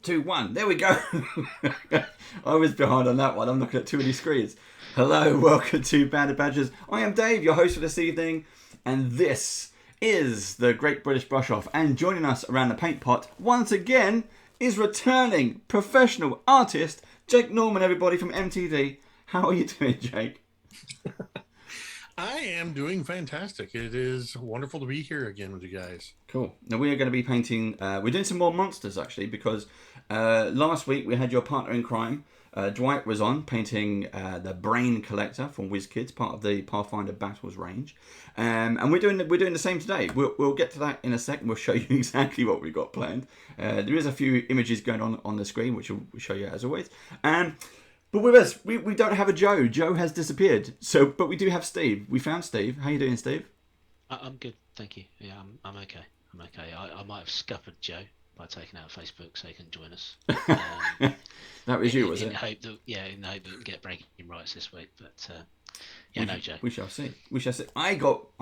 2, 1. There we go. I was behind on that one. I'm looking at too many screens. Hello, welcome to Banded Badgers. I am Dave, your host for this evening, and this is the Great British Brush Off. And joining us around the paint pot once again is returning professional artist Jake Norman, everybody, from MTD. How are you doing, Jake? I am doing fantastic. It is wonderful to be here again with you guys. Cool. Now we are going to be painting, we're doing some more monsters actually, because last week we had your partner in crime, Dwight was on painting the Brain Collector from WizKids, part of the Pathfinder Battles range, and we're doing the same today. We'll get to that in a second. We'll show you exactly what we've got planned. There is a few images going on the screen, which we'll show you as always. But with us, we don't have a Joe. Joe has disappeared. But we do have Steve. We found Steve. How you doing, Steve? I'm good, thank you. Yeah, I'm okay. I'm okay. I might have scuppered Joe by taking out Facebook so he can join us. That was you, was in it? The hope that we'll get breaking rights this week. But no, Joe. We shall see. We shall see. I got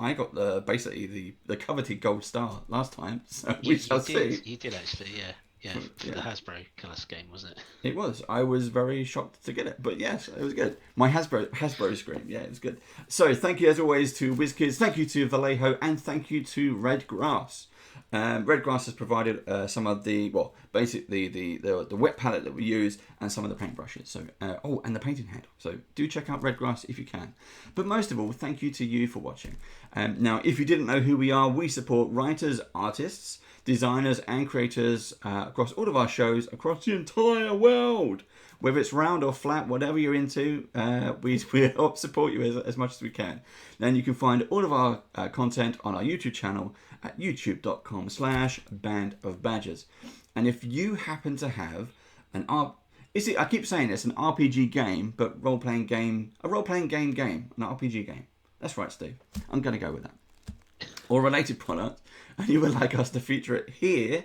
basically the coveted gold star last time, so we shall see. You did actually, yeah. Yeah, for the Hasbro colour scheme, wasn't it? It was. I was very shocked to get it, but yes, it was good. My Hasbro screen, yeah, it was good. So thank you as always to WizKids, thank you to Vallejo, and thank you to Red Grass. Red Grass has provided some of the basically the wet palette that we use and some of the paintbrushes. So and the painting handle. So do check out Red Grass if you can. But most of all, thank you to you for watching. Now, if you didn't know who we are, we support writers, artists, designers and creators across all of our shows across the entire world. Whether it's round or flat, whatever you're into, we help support you as much as we can. Then you can find all of our content on our YouTube channel at youtube.com/bandofbadgers. And if you happen to have I keep saying this, an RPG game, but a role-playing game, an RPG game. That's right, Steve. I'm going to go with that. Or related product, and you would like us to feature it here,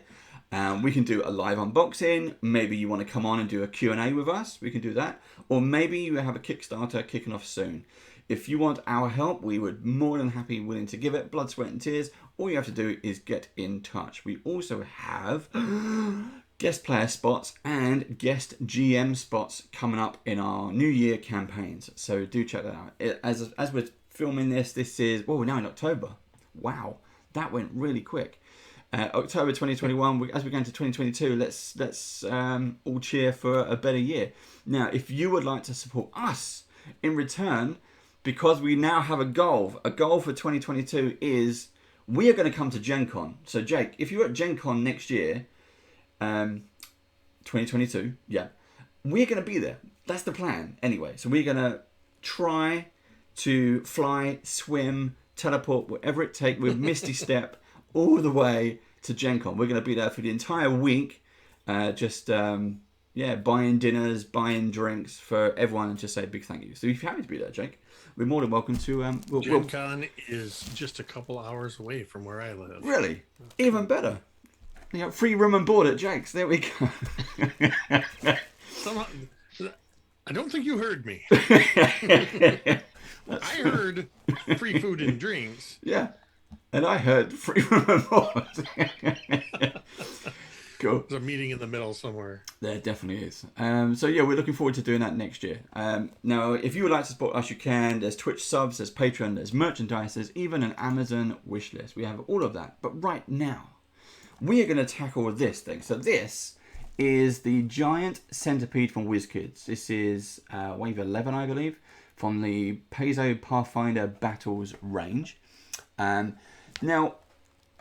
we can do a live unboxing. Maybe you want to come on and do a Q&A with us, we can do that. Or maybe you have a Kickstarter kicking off soon. If you want our help, we would more than willing to give it, blood, sweat and tears. All you have to do is get in touch. We also have guest player spots and guest GM spots coming up in our New Year campaigns. So do check that out. As we're filming this is, we're now in October. Wow, that went really quick. October 2021, as we go into 2022, let's all cheer for a better year. Now, if you would like to support us in return, because we now have a goal for 2022 is we are going to come to Gen Con. So, Jake, if you're at Gen Con next year, 2022, yeah, we're going to be there. That's the plan anyway. So we're going to try to fly, swim, teleport, whatever it takes with Misty Step all the way to Gen Con. We're going to be there for the entire week, buying dinners, buying drinks for everyone, and just say a big thank you. So if you're happy to be there, Jake, we're more than welcome to. Gen Con is just a couple hours away from where I live. Really? Even better. You got free room and board at Jake's. There we go. I don't think you heard me. I heard free food and drinks. Yeah. And I heard free room and board. Cool. There's a meeting in the middle somewhere. There definitely is. We're looking forward to doing that next year. Now, if you would like to support us, you can. There's Twitch subs, there's Patreon, there's merchandise, there's even an Amazon wish list. We have all of that. But right now, we are going to tackle this thing. So this is the giant centipede from WizKids. This is wave 11, I believe, from the Paizo Pathfinder Battles range. Now,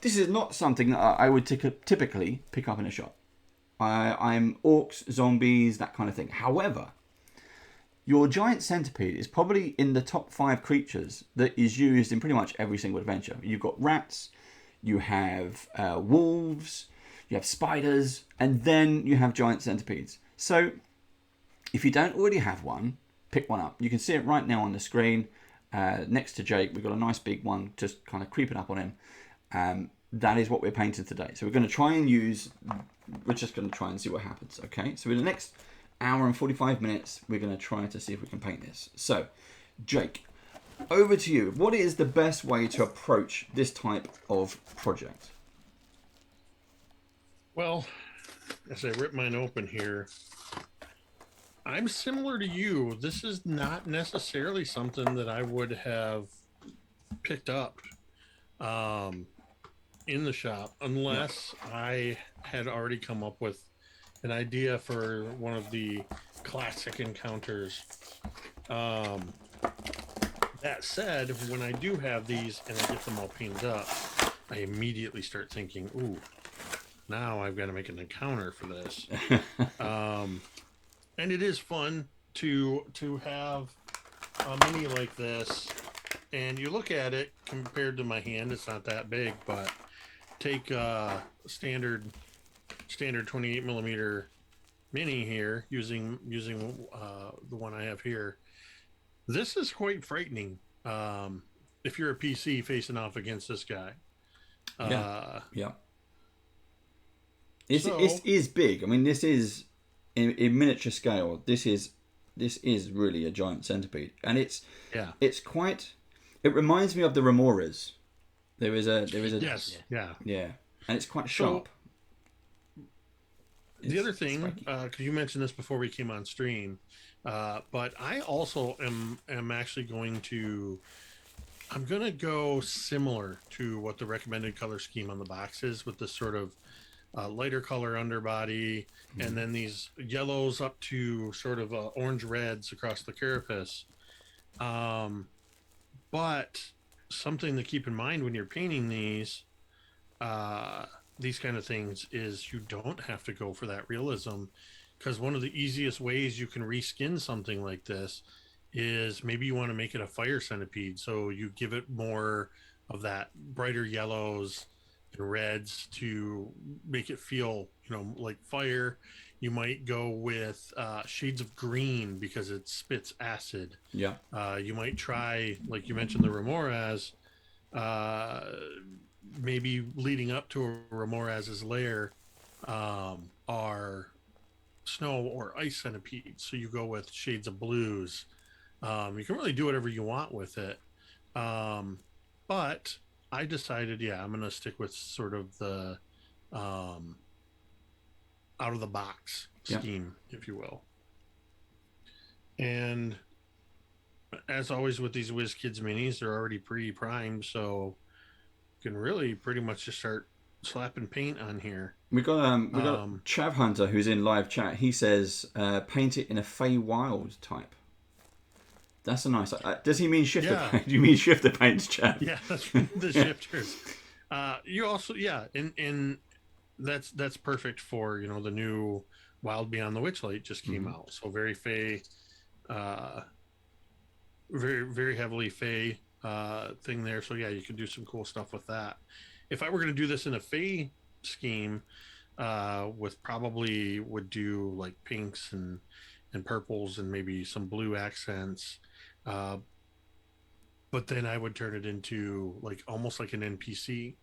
this is not something that I would typically pick up in a shop. I'm orcs, zombies, that kind of thing. However, your giant centipede is probably in the top 5 creatures that is used in pretty much every single adventure. You've got rats, you have wolves, you have spiders, and then you have giant centipedes. So, if you don't already have one, pick one up. You can see it right now on the screen. Next to Jake, we've got a nice big one just kind of creeping up on him. That is what we're painting today. So we're just going to try and see what happens, okay? So in the next hour and 45 minutes, we're going to try to see if we can paint this. So, Jake, over to you. What is the best way to approach this type of project? Well, as I rip mine open here, I'm similar to you. This is not necessarily something that I would have picked up in the shop unless I had already come up with an idea for one of the classic encounters. That said, when I do have these and I get them all painted up, I immediately start thinking, ooh, now I've got to make an encounter for this. And it is fun to have a mini like this, and you look at it compared to my hand, it's not that big, but take standard 28 millimeter mini here, using the one I have here. This is quite frightening if you're a PC facing off against this guy. Yeah. It is big. I mean, this is in miniature scale. This is really a giant centipede, and it's quite. It reminds me of the remoras. There is a yes, yeah, and it's quite sharp. The other thing, because you mentioned this before we came on stream, but I also am actually going to. I'm going to go similar to what the recommended color scheme on the box is, with this sort of lighter color underbody, and then these yellows up to sort of orange reds across the carapace. But something to keep in mind when you're painting these kind of things is you don't have to go for that realism, because one of the easiest ways you can reskin something like this is maybe you want to make it a fire centipede, so you give it more of that brighter yellows and reds to make it feel, like fire. You might go with shades of green because it spits acid. Yeah. You might try, like you mentioned, the remoras. Maybe leading up to a remora's lair are snow or ice centipedes, so you go with shades of blues. You can really do whatever you want with it. But I decided, I'm going to stick with sort of the out of the box scheme, if you will. And as always with these WizKids minis, they're already pre-primed, so you can really pretty much just start slapping paint on here. We got Chav Hunter, who's in live chat. He says paint it in a Feywild type. That's a nice. Does he mean shifter paint? Do you mean shifter paints, Chav? Yeah, that's the shifters. You also, and that's perfect for the new Wild Beyond the Witchlight just came out, so very Fey, very very heavily Fey thing there. So you could do some cool stuff with that. If I were going to do this in a Fey scheme, with probably would do like pinks and purples and maybe some blue accents. But then I would turn it into like almost like an NPC.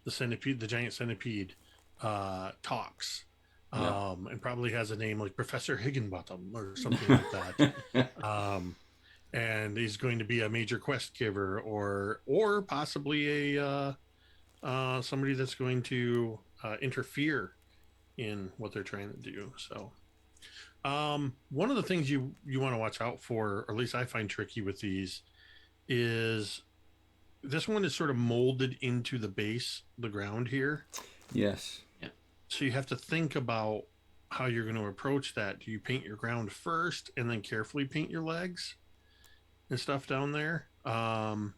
The giant centipede talks, and probably has a name like Professor Higginbottom or something like that. And he's going to be a major quest giver, or possibly a somebody that's going to interfere in what they're trying to do. So one of the things you want to watch out for, or at least I find tricky with these, is this one is sort of molded into the base, the ground here. Yes. Yeah. So you have to think about how you're going to approach that. Do you paint your ground first and then carefully paint your legs and stuff down there? Or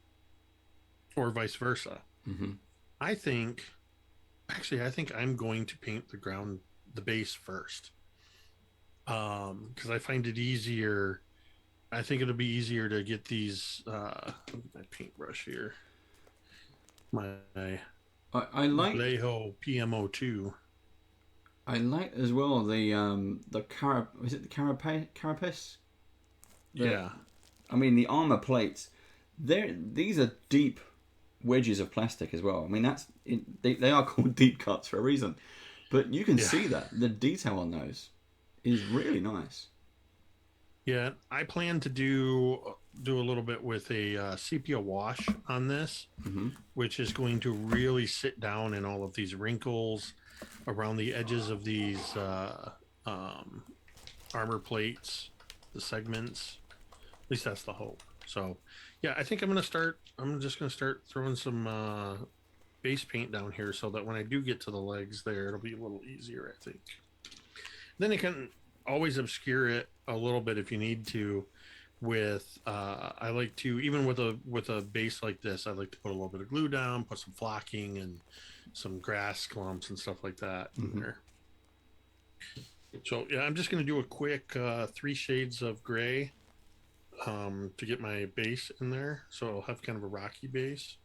vice versa? Mm-hmm. I think I'm going to paint the base first. Because I find it easier. I think it'll be easier to get these. My paintbrush here. I like Leho PMO2. I like as well the is it the carapace? Yeah. I mean the armor plates. These are deep wedges of plastic as well. I mean they are called deep cuts for a reason, but you can see that the detail on those is really nice. Yeah, I plan to do do a little bit with a sepia wash on this, Mm-hmm. which is going to really sit down in all of these wrinkles around the edges of these um, armor plates, the segments. At least that's the hope. So, yeah, I think I'm just gonna start throwing some base paint down here so that when I do get to the legs there, it'll be a little easier, I think. Then you can always obscure it a little bit if you need to. With I like to, even with a base like this, I like to put a little bit of glue down, put some flocking and some grass clumps and stuff like that in there. So yeah, I'm just going to do a quick 3 shades of gray to get my base in there, so it'll have kind of a rocky base.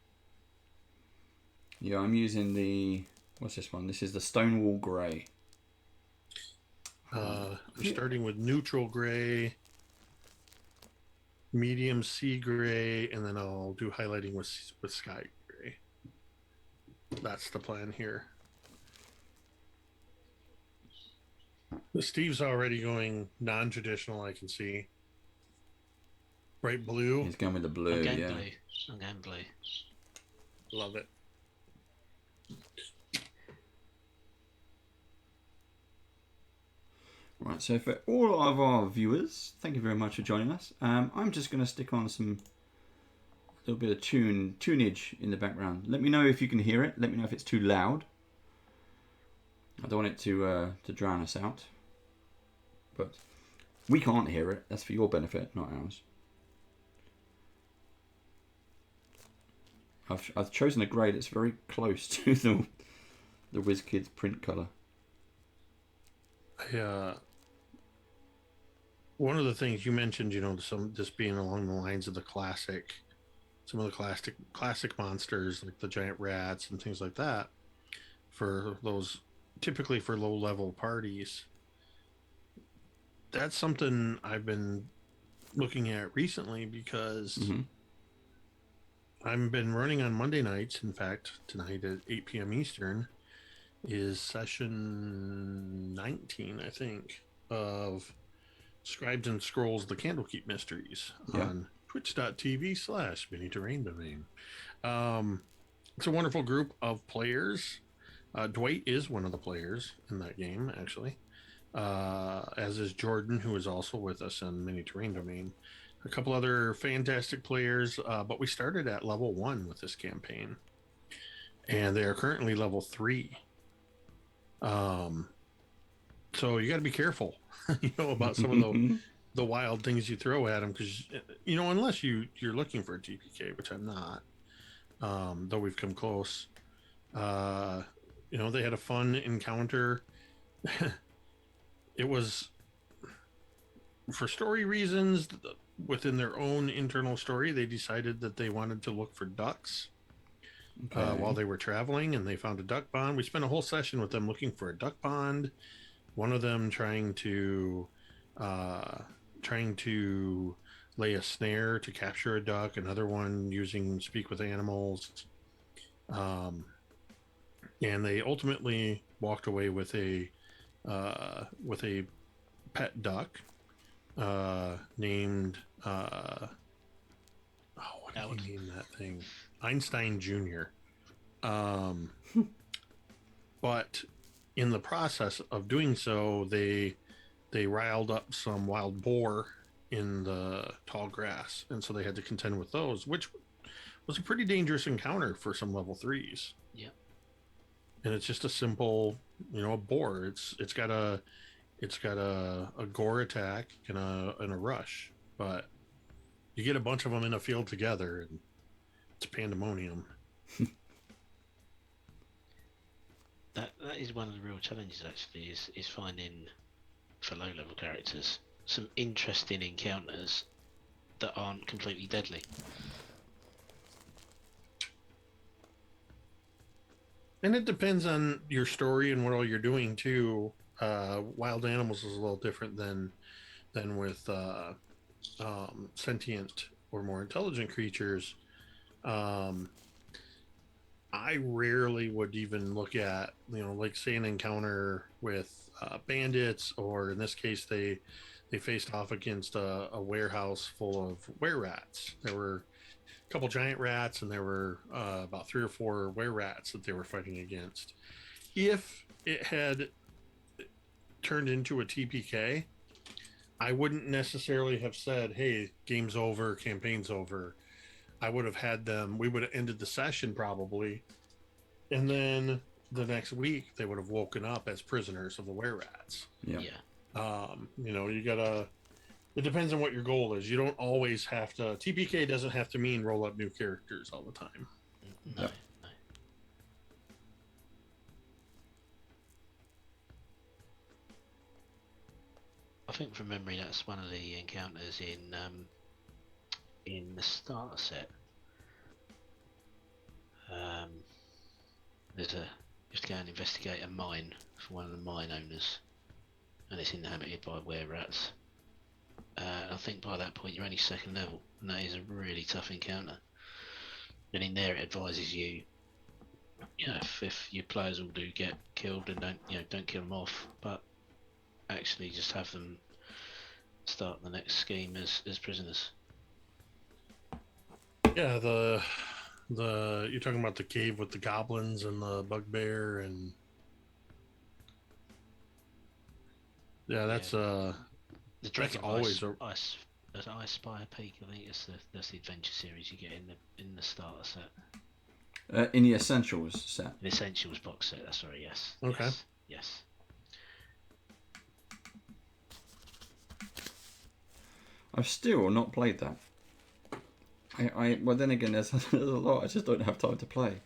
Yeah, I'm using what's this one? This is the Stonewall Grey. I'm starting with neutral gray, medium sea gray, and then I'll do highlighting with sky gray. That's the plan here. Steve's already going non-traditional, I can see. Bright blue. He's going with the blue, I'm going yeah. blue. I'm going blue. Love it. Right, so for all of our viewers, thank you very much for joining us. I'm just going to stick on a little bit of tunage in the background. Let me know if you can hear it. Let me know if it's too loud. I don't want it to drown us out. But we can't hear it. That's for your benefit, not ours. I've chosen a grey that's very close to the WizKids print colour. One of the things you mentioned, this being along the lines of some of the classic monsters like the giant rats and things like that, for those typically for low level parties. That's something I've been looking at recently because I've been running on Monday nights. In fact, tonight at 8 p.m. Eastern is session 19, I think, of Scribes and Scrolls, the Candlekeep Mysteries on twitch.tv/Mini Terrain Domain. It's a wonderful group of players. Dwight is one of the players in that game, actually, as is Jordan, who is also with us on Mini Terrain Domain. A couple other fantastic players, but we started at level 1 with this campaign, and they are currently level 3. So you got to be careful, about some of the wild things you throw at them, because unless you're looking for a TPK, which I'm not, though we've come close. They had a fun encounter. It was for story reasons. Within their own internal story, they decided that they wanted to look for ducks while they were traveling, and they found a duck pond. We spent a whole session with them looking for a duck pond. One of them trying to lay a snare to capture a duck. Another one using speak with animals. And they ultimately walked away with a pet duck named what did he name that thing? Einstein Jr. But in the process of doing so, they riled up some wild boar in the tall grass, and so they had to contend with those, which was a pretty dangerous encounter for some level 3s. Yeah. And it's just a simple, a boar. It's got a gore attack and a rush, but you get a bunch of them in a field together, and it's pandemonium. That is one of the real challenges, actually, is finding, for low level characters, some interesting encounters that aren't completely deadly. And it depends on your story and what all you're doing too. Wild animals is a little different than with sentient or more intelligent creatures. I rarely would even look at, like say an encounter with bandits, or in this case, they they faced off against a warehouse full of were rats. There were a couple giant rats, and there were about 3 or 4 were rats that they were fighting against. If it had turned into a TPK, I wouldn't necessarily have said, "Hey, game's over, campaign's over." I would have had them. We would have ended the session probably, and then the next week they would have woken up as prisoners of the were rats. Yeah. You know, you gotta. It depends on what your goal is. You don't always have to. TPK doesn't have to mean roll up new characters all the time. No, Yep. no. I think from memory that's one of the encounters in the starter set. There's a you have to go and investigate a mine for one of the mine owners, and it's inhabited by were rats. I think by that point you're only second level, and that is a really tough encounter. And in there it advises you, you know, if your players all do get killed, and don't kill them off, but actually just have them start the next scheme as prisoners. Yeah, the you're talking about the cave with the goblins and the bugbear, and yeah, that's The Dragon always Ice Spire Peak. I think that's the adventure series you get in the starter set. In the Essentials set. The Essentials box set. That's right. Yes. Okay. Yes. I've still not played that. Well, then again, there's a lot. I just don't have time to play.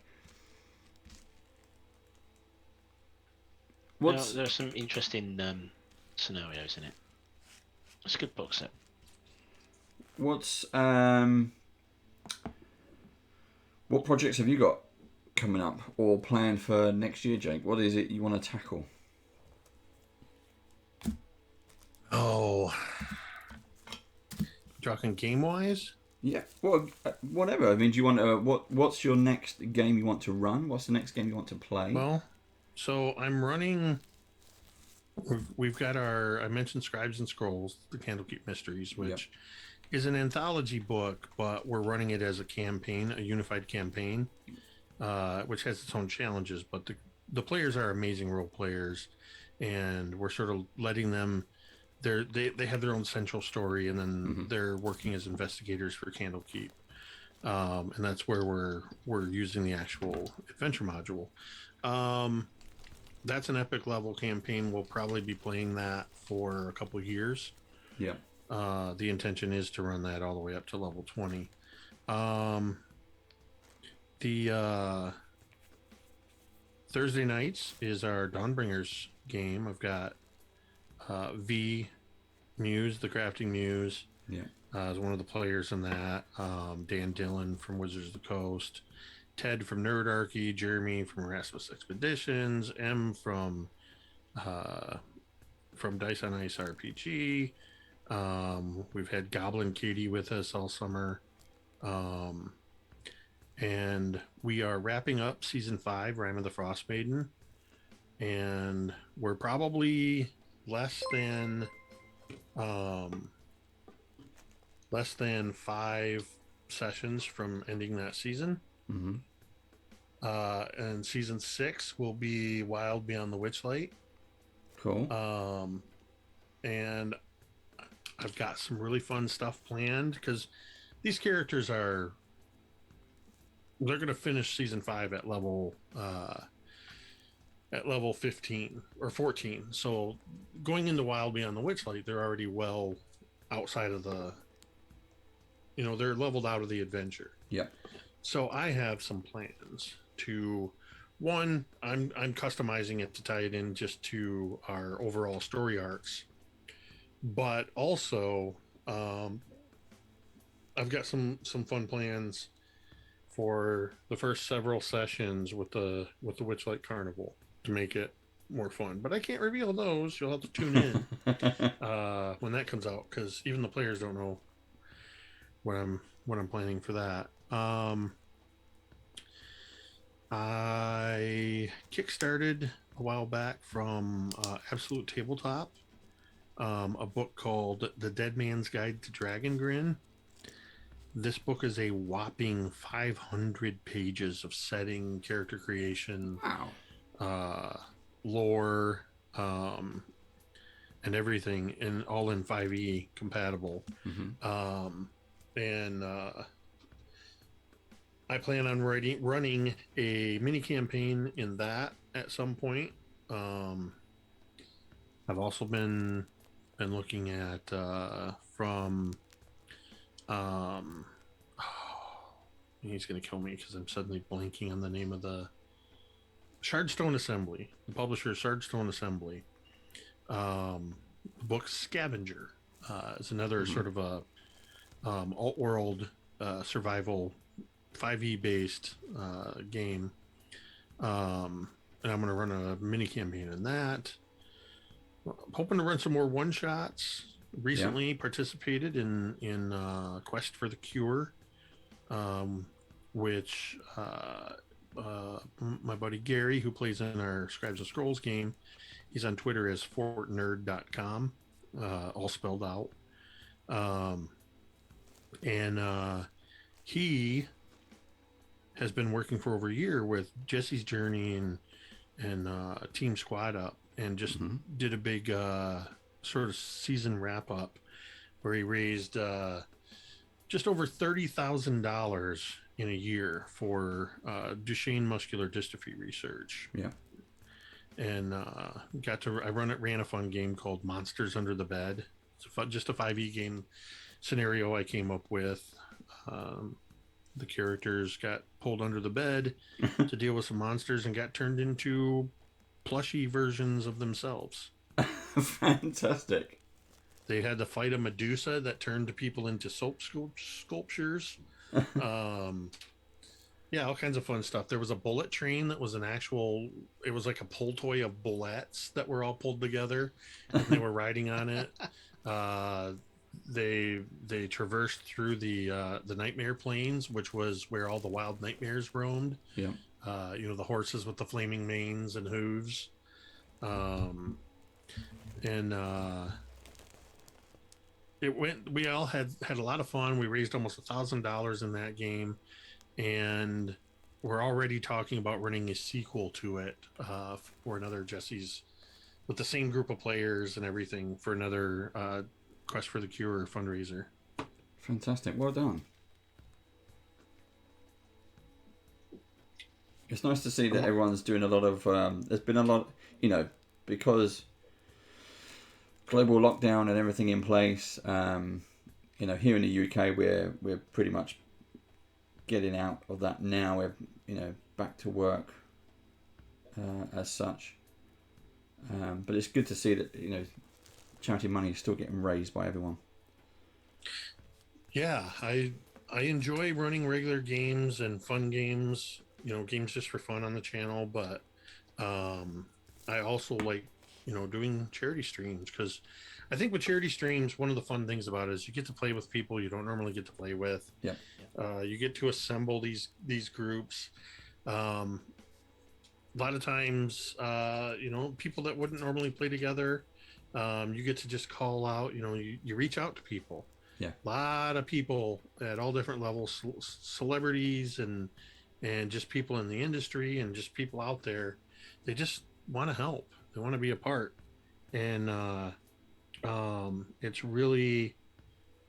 There are some interesting scenarios in it. It's a good box set. What projects have you got coming up or planned for next year, Jake? What is it you want to tackle? Oh, talking game wise. Yeah, well, whatever. I mean, do you want what's your next game you want to run? What's the next game you want to play? Well, so I'm running. We've got I mentioned Scribes and Scrolls, the Candlekeep Mysteries, which is an anthology book, but we're running it as a campaign, a unified campaign, which has its own challenges. But the players are amazing role players, and we're sort of letting them. They have their own central story, and then they're working as investigators for Candlekeep, and that's where we're using the actual adventure module. That's an epic level campaign. We'll probably be playing that for a couple of years. Yeah. The intention is to run that all the way up to level 20. The Thursday nights is our Dawnbringers game. I've got V Muse, the crafting muse, is one of the players in that. Dan Dillon from Wizards of the Coast, Ted from Nerdarchy, Jeremy from Erasmus Expeditions, M from Dice on Ice RPG. We've had Goblin Katie with us all summer, and we are wrapping up season 5, Rime of the Frost Maiden, and we're probably less than 5 sessions from ending that season. And season 6 will be Wild Beyond the Witchlight. Cool. And I've got some really fun stuff planned, because these characters they're going to finish season 5 at level 15 or 14. So going into Wild Beyond the Witchlight, they're already well outside of they're leveled out of the adventure. Yeah. So I have some plans to, one, I'm customizing it to tie it in just to our overall story arcs, but also I've got some fun plans for the first several sessions with the Witchlight Carnival to make it more fun. But I can't reveal those. You'll have to tune in when that comes out, because even the players don't know what I'm planning for that. I kickstarted a while back from Absolute Tabletop a book called The Dead Man's Guide to Dragon Grin. This book is a whopping 500 pages of setting, character creation, lore, and everything, and all in 5e compatible. And I plan on running a mini campaign in that at some point. I've also been looking at from he's gonna kill me because I'm suddenly blanking on the name of the Shardstone Assembly, the publisher Shardstone Assembly. Book Scavenger is another sort of a alt-world survival 5e based game, and I'm going to run a mini campaign in that. I'm hoping to run some more one shots. Recently participated in Quest for the Cure, which my buddy Gary, who plays in our Scribes of Scrolls game, he's on Twitter as fortnerd.com, all spelled out. And he has been working for over a year with Jesse's Journey and Team Squad Up, and just did a big sort of season wrap up where he raised just over $30,000 in a year for Duchenne muscular dystrophy research. And I ran a fun game called Monsters Under the Bed. It's just a 5e game scenario I came up with. The characters got pulled under the bed to deal with some monsters and got turned into plushy versions of themselves. Fantastic. They had to fight a Medusa that turned people into soap sculptures. Yeah, all kinds of fun stuff. There was a bullet train that was it was like a pull toy of bullets that were all pulled together, and they were riding on it. They traversed through the Nightmare Plains, which was where all the wild nightmares roamed. The horses with the flaming manes and hooves. We all had a lot of fun. We raised almost $1,000 in that game, and we're already talking about running a sequel to it for another Jesse's, with the same group of players and everything, for another Quest for the Cure fundraiser. Fantastic. Well done. It's nice to see that everyone's doing a lot of there's been a lot, because global lockdown and everything in place, here in the UK we're pretty much getting out of that now. We're back to work as such, but it's good to see that charity money is still getting raised by everyone. Yeah, I enjoy running regular games and fun games, games just for fun on the channel, but I also like doing charity streams, because I think with charity streams, one of the fun things about it is you get to play with people you don't normally get to play with. You get to assemble these groups. A lot of times, people that wouldn't normally play together, you get to just call out, you reach out to people. A lot of people at all different levels, celebrities and just people in the industry and just people out there. They just want to help. They want to be a part. And it's really,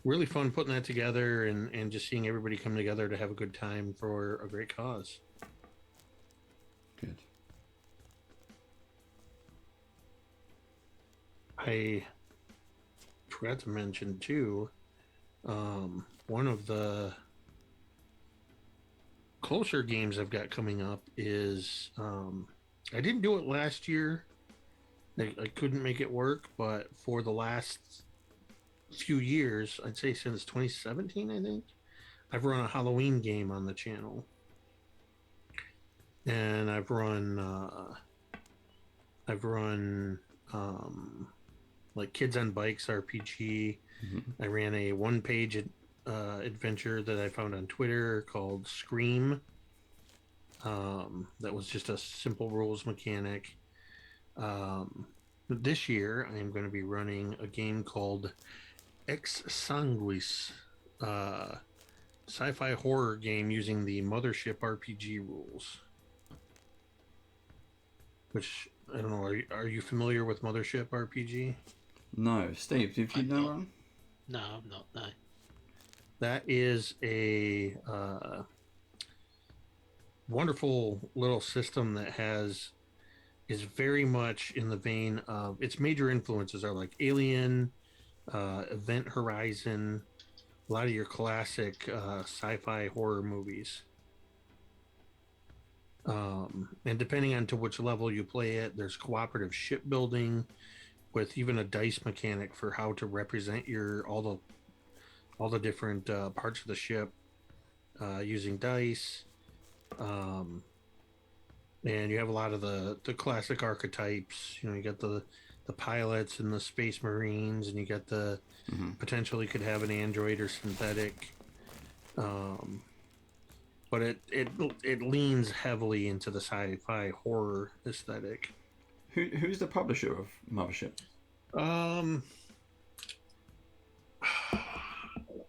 really fun putting that together and just seeing everybody come together to have a good time for a great cause. Good. I forgot to mention too, one of the closer games I've got coming up is I didn't do it last year. I couldn't make it work, but for the last few years, I'd say since 2017, I think, I've run a Halloween game on the channel. And I've run like Kids on Bikes RPG. I ran a one-page adventure that I found on Twitter called Scream. That was just a simple rules mechanic. This year, I am going to be running a game called Ex Sanguis, sci-fi horror game using the Mothership RPG rules. Which I don't know. Are you familiar with Mothership RPG? No, Steve, did you I'm know not. one? No, I'm not. No. That is a wonderful little system that is very much in the vein of its major influences are like Alien, Event Horizon, a lot of your classic sci-fi horror movies. And depending on to which level you play it, there's cooperative shipbuilding with even a dice mechanic for how to represent your all the different parts of the ship using dice. And you have a lot of the classic archetypes. You know, you got the pilots and the space marines, and you got the potentially could have an android or synthetic. But it leans heavily into the sci-fi horror aesthetic. Who's the publisher of Mothership? I'll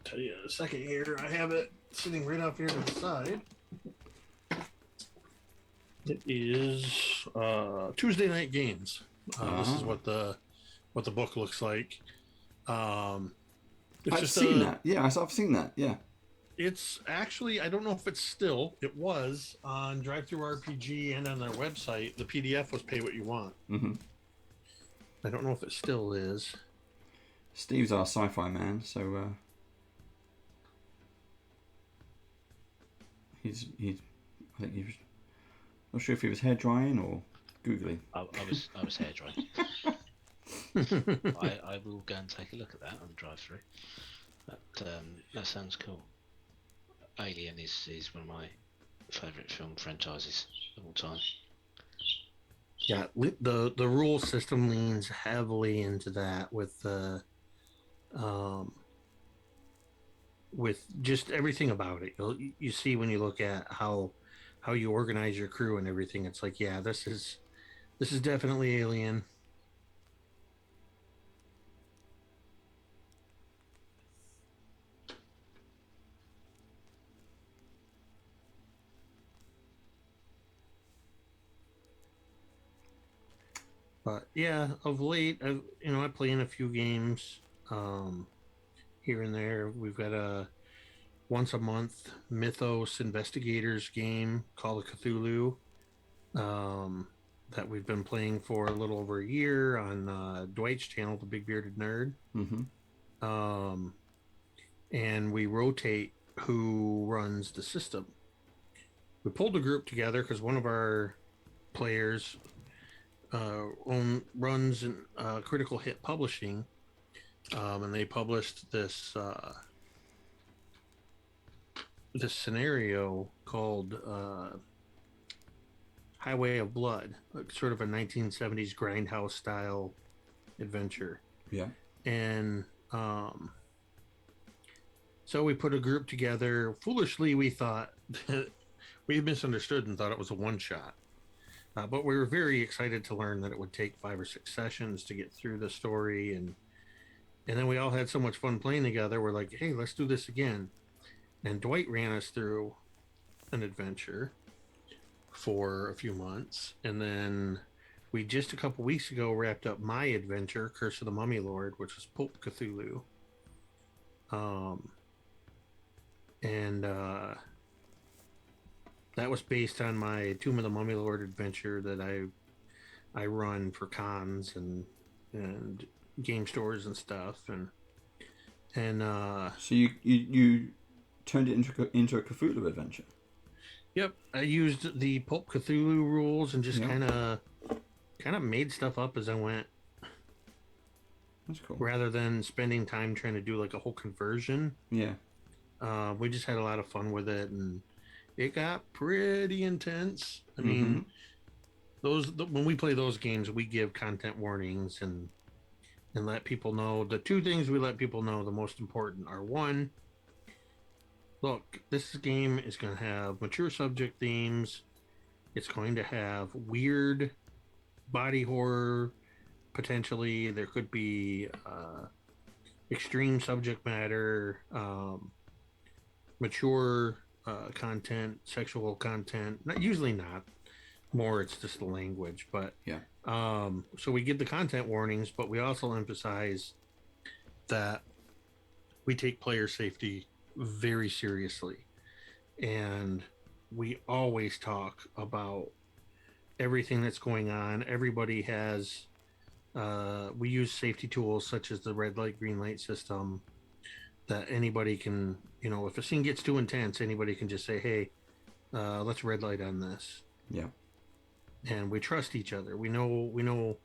tell you in a second here. I have it sitting right off here to the side. It is Tuesday Night Games. This is what the book looks like. It's I've seen that. Yeah, I've seen that. Yeah. It's actually, I don't know if it's still. It was on Drive-Thru RPG and on their website. The PDF was pay what you want. Mm-hmm. I don't know if it still is. Steve's our sci-fi man, so he's. I think he was. Not sure if he was hair drying or googling. I was hair drying. I will go and take a look at that on drive-through. That sounds cool. Alien is one of my favourite film franchises of all time. Yeah, the rule system leans heavily into that with with just everything about it. You see when you look at how you organize your crew and everything. It's like, yeah, this is definitely Alien. But yeah, of late, I play in a few games here and there. We've got a once a month Mythos Investigators game called Cthulhu that we've been playing for a little over a year on Dwight's channel, The Big Bearded Nerd. Mm-hmm. And we rotate who runs the system. We pulled a group together because one of our players runs Critical Hit Publishing, and they published this this scenario called Highway of Blood, sort of a 1970s grindhouse style adventure. Yeah. And so we put a group together. Foolishly, we thought that we had misunderstood and thought it was a one shot. But we were very excited to learn that it would take 5 or 6 sessions to get through the story. And then we all had so much fun playing together. We're like, hey, let's do this again. And Dwight ran us through an adventure for a few months. And then we just a couple weeks ago wrapped up my adventure, Curse of the Mummy Lord, which was Pulp Cthulhu. That was based on my Tomb of the Mummy Lord adventure that I run for cons and game stores and stuff. So you turned it into a Cthulhu adventure. Yep, I used the Pulp Cthulhu rules and just kind of made stuff up as I went. That's cool. Rather than spending time trying to do like a whole conversion. Yeah. We just had a lot of fun with it, and it got pretty intense. I mean, when we play those games, we give content warnings and let people know. The 2 things we let people know the most important are: 1, look, this game is going to have mature subject themes. It's going to have weird body horror, potentially there could be extreme subject matter, mature content, sexual content. Not usually not. More, it's just the language. But Yeah. so we give the content warnings, but we also emphasize that we take player safety very seriously, and we always talk about everything that's going on. Everybody has. We use safety tools such as the red light, green light system that anybody can, if a scene gets too intense, anybody can just say, hey, let's red light on this. Yeah. And we trust each other. We know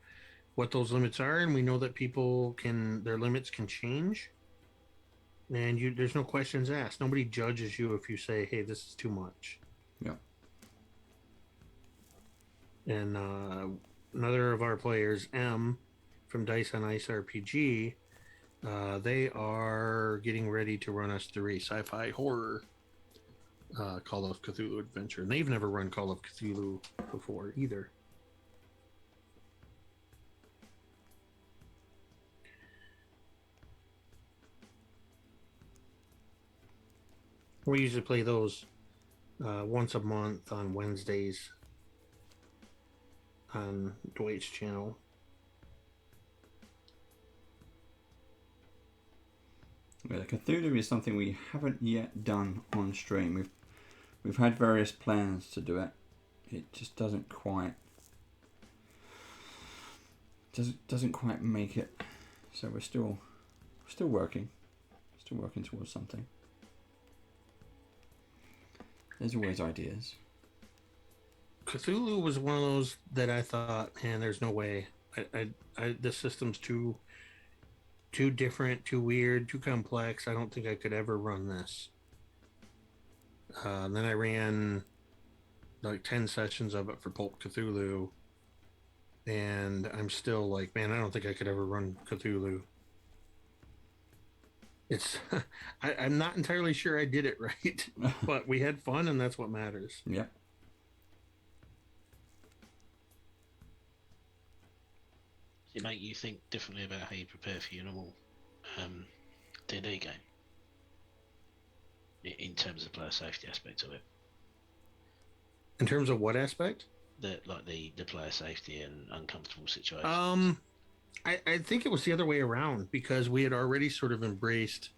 what those limits are, and we know that their limits can change. And there's no questions asked. Nobody judges you if you say, hey, this is too much. Yeah. And another of our players, M, from Dice on Ice RPG, they are getting ready to run us through a sci-fi horror Call of Cthulhu adventure, and they've never run Call of Cthulhu before either. We usually play those once a month on Wednesdays on Dwight's channel. Yeah, Cthulhu is something we haven't yet done on stream. We've had various plans to do it. It just doesn't quite make it. So we're still working towards something. There's always ideas. Cthulhu was one of those that I thought, man, there's no way. This system's too different, too weird, too complex. I don't think I could ever run this. Then I ran like 10 sessions of it for Pulp Cthulhu, and I'm still like, man, I don't think I could ever run Cthulhu. It's I'm not entirely sure I did it right, but we had fun, and that's what matters. Yeah. Does it make you think differently about how you prepare for your normal D&D game? In terms of player safety aspect of it? In terms of what aspect? The player safety and uncomfortable situations. I think it was the other way around, because we had already sort of embraced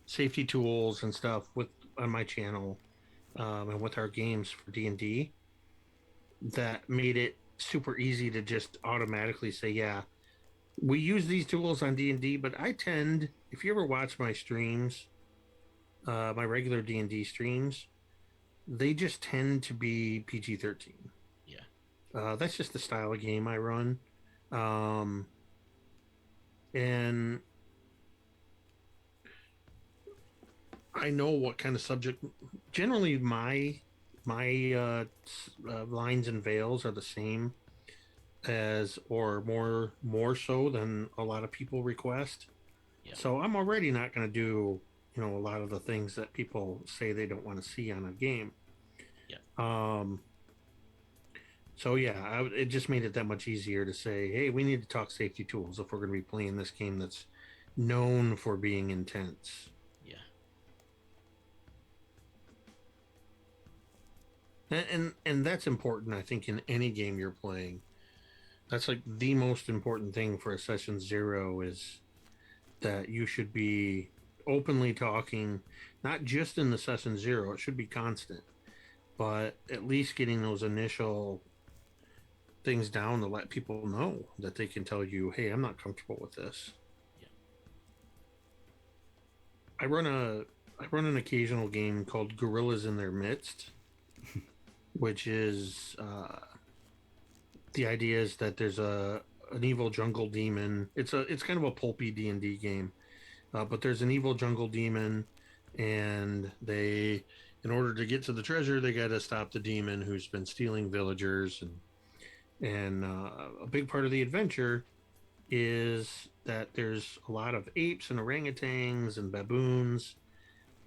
safety tools and stuff on my channel and with our games for D&D that made it super easy to just automatically say, yeah, we use these tools on D&D, but I tend, if you ever watch my streams, my regular D&D streams, they just tend to be PG-13. Yeah. That's just the style of game I run. And I know what kind of subject. Generally, my lines and veils are the same as, or more so than a lot of people request. Yeah. So I'm already not going to do a lot of the things that people say they don't want to see on a game. Yeah. So yeah, it just made it that much easier to say, hey, we need to talk safety tools if we're going to be playing this game that's known for being intense. Yeah. And that's important, I think, in any game you're playing. That's like the most important thing for a session 0 is that you should be openly talking, not just in the session 0, it should be constant, but at least getting those initial things down to let people know that they can tell you, hey, I'm not comfortable with this. Yeah. I run an occasional game called Gorillas in Their Midst, which is the idea is that there's an evil jungle demon. It's kind of a pulpy D&D game, but there's an evil jungle demon, and they, in order to get to the treasure, they got to stop the demon who's been stealing villagers, and a big part of the adventure is that there's a lot of apes and orangutans and baboons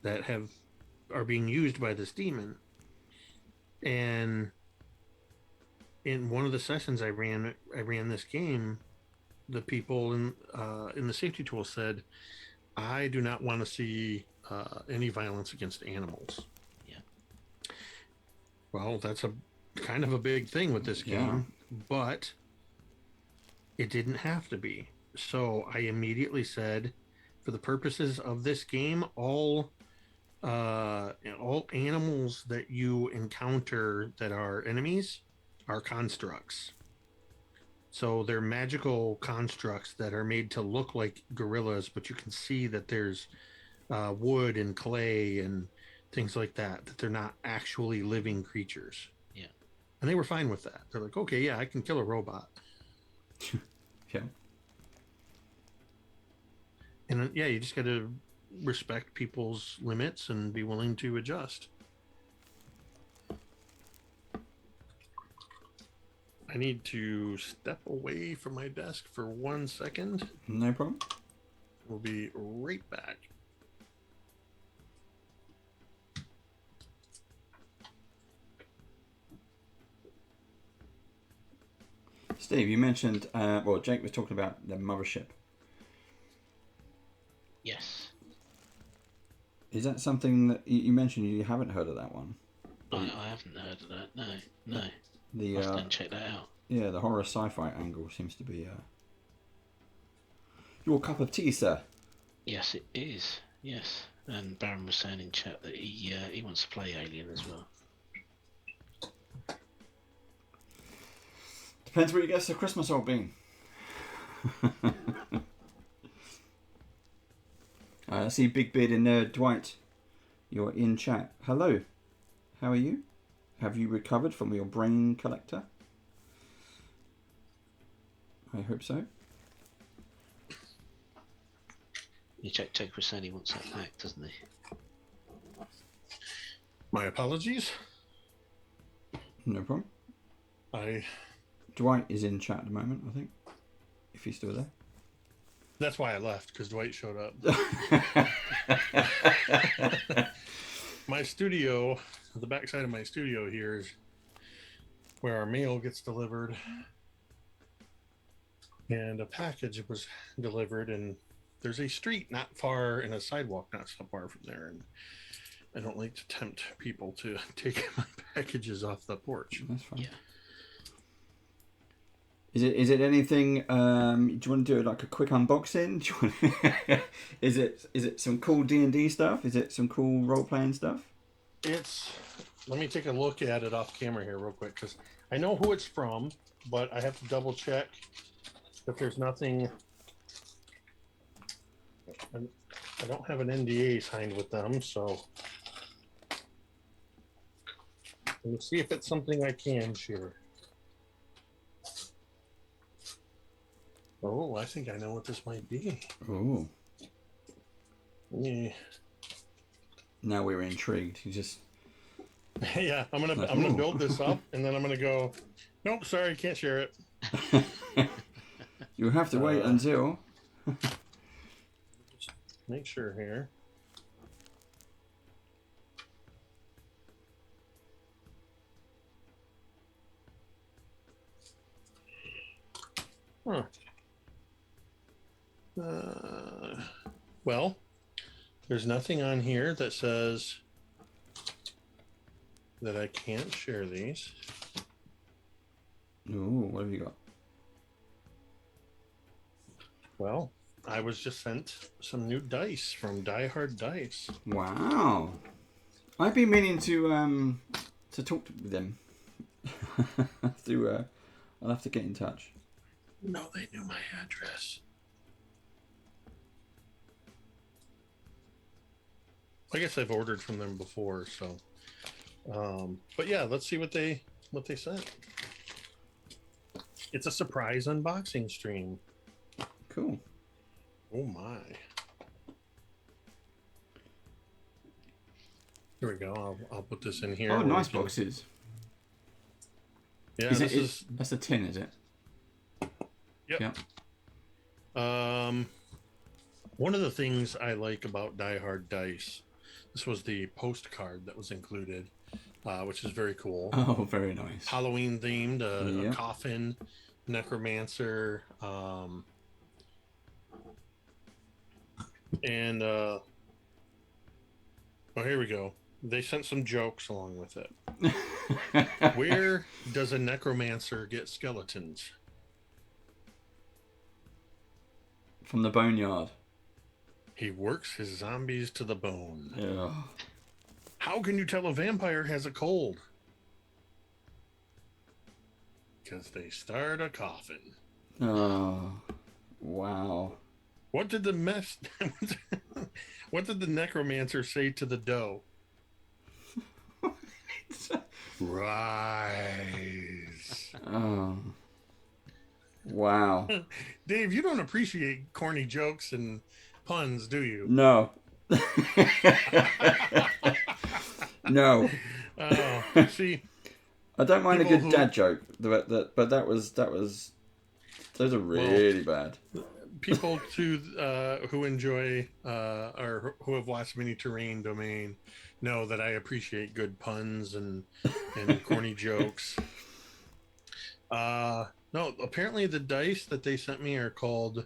that are being used by this demon. And in one of the sessions I ran this game, the people in the safety tool said, I do not want to see any violence against animals. Yeah. Well, that's a kind of a big thing with this game, but it didn't have to be. So I immediately said, for the purposes of this game, all animals that you encounter that are enemies are constructs. So they're magical constructs that are made to look like gorillas, but you can see that there's wood and clay and things like that, that they're not actually living creatures. Yeah. And they were fine with that. They're like, okay, yeah, I can kill a robot. Yeah. And yeah, you just got to respect people's limits and be willing to adjust. I need to step away from my desk for 1 second. No problem. We'll be right back. Steve, you mentioned, well, Jake was talking about the mothership. Yes. Is that something that you mentioned you haven't heard of that one? I haven't heard of that. No. The I have to check that out. Yeah, the horror sci-fi angle seems to be your cup of tea, sir. Yes, it is. Yes. And Baron was saying in chat that he wants to play Alien as well. Depends what you get for Christmas, old bean. I see Big Beard in there. Dwight, you're in chat. Hello, how are you? Have you recovered from your brain collector? I hope so. You check Jake was saying he wants that back, doesn't he? My apologies. No problem. Dwight is in chat at the moment, I think. If he's still there. That's why I left, because Dwight showed up. My studio, the backside of my studio here is where our mail gets delivered. And a package was delivered, and there's a street not far and a sidewalk not so far from there. And I don't like to tempt people to take my packages off the porch. That's fine. Yeah. Is it anything? Do you want to do like a quick unboxing? Do you want is it some cool D&D stuff? Is it some cool role playing stuff? Let me take a look at it off camera here real quick, because I know who it's from, but I have to double check that there's nothing. I don't have an NDA signed with them, so let me see if it's something I can share. Oh, I think I know what this might be. Oh. Yeah. Now we're intrigued. You just. Yeah, I'm gonna build this up, and then I'm gonna go. Nope, sorry, can't share it. You'll have to wait until. Make sure here. Huh. Well, there's nothing on here that says that I can't share these. Ooh, what have you got? Well, I was just sent some new dice from Die Hard Dice. Wow. I've been meaning to talk to them. I'll have to get in touch. No, they knew my address. I guess I've ordered from them before, so. But yeah, let's see what they sent. It's a surprise unboxing stream. Cool. Oh my. Here we go. I'll put this in here. Oh, nice boxes. Yeah, that's a tin, is it? Yep. One of the things I like about Die Hard Dice, this was the postcard that was included, which is very cool. Oh, very nice. Halloween themed, a coffin, necromancer, And oh, here we go. They sent some jokes along with it. Where does a necromancer get skeletons? From the boneyard. He works his zombies to the bone. Yeah. How can you tell a vampire has a cold? Because they start a coughing. Oh, wow. What did the What did the necromancer say to the dough? Rise. Oh, wow. Dave, you don't appreciate corny jokes and puns, do you? No. No. Oh, see, I don't mind a People good who- dad joke, but that was those are really bad. people who enjoy or who have watched Mini Terrain Domain know that I appreciate good puns and corny jokes. No, apparently the dice that they sent me are called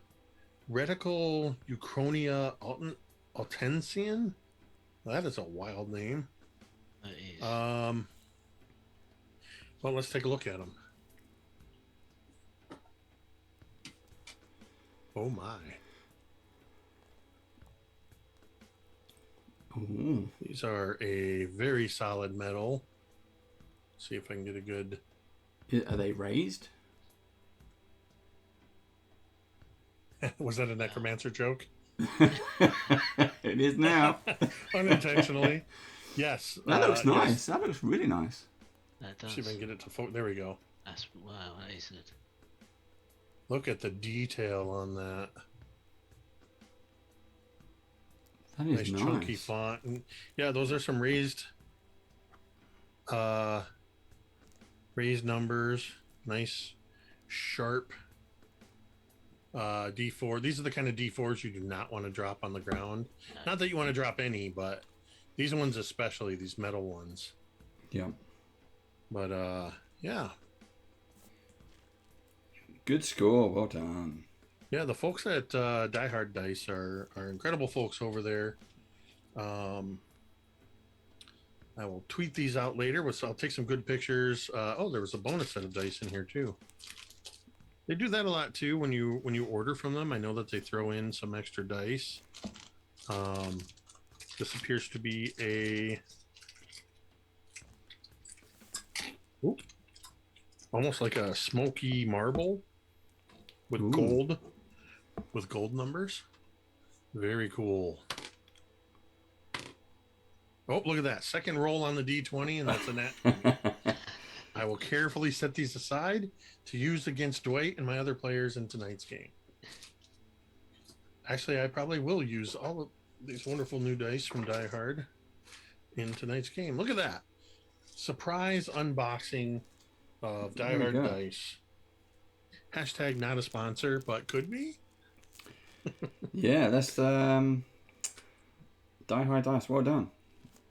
Reticle Euchronia Altensian. That is a wild name. That is. Well, let's take a look at them. Oh my. Ooh. These are a very solid metal. See if I can get a good. Are they raised? Was that a necromancer joke? It is now. Unintentionally. Yes. That looks nice. yes. That looks really nice. That does. See if I can get it to there we go. That's wow. That is it. Look at the detail on that. That is Nice nice. chunky font. And yeah, those are some raised numbers. Nice sharp D4. These are the kind of D4s you do not want to drop on the ground. Not that you want to drop any, but these ones especially, these metal ones. Yeah. But yeah. Good score. Well done. Yeah, the folks at Die Hard Dice are incredible folks over there. I will tweet these out later. I'll take some good pictures. Oh, there was a bonus set of dice in here too. They do that a lot too when you order from them. I know that they throw in some extra dice. This appears to be a almost like a smoky marble with Ooh. gold numbers. Very cool. Oh, look at that. Second roll on the D20, and that's a net. I will carefully set these aside to use against Dwight and my other players in tonight's game. Actually, I probably will use all of these wonderful new dice from Die Hard in tonight's game. Look at that. Surprise unboxing of Die Hard Dice. Hashtag not a sponsor, but could be. Yeah, that's Die Hard Dice. Well done.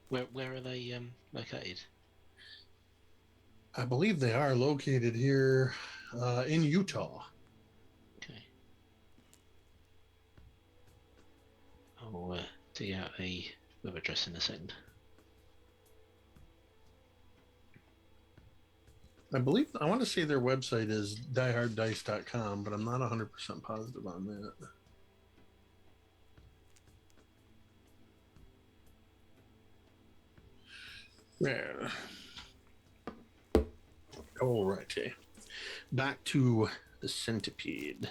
Where are they located? I believe they are located here in Utah. Okay. I'll dig out a web address in a second. I want to say their website is dieharddice.com, but I'm not 100% positive on that. Yeah. Alrighty. Back to the centipede.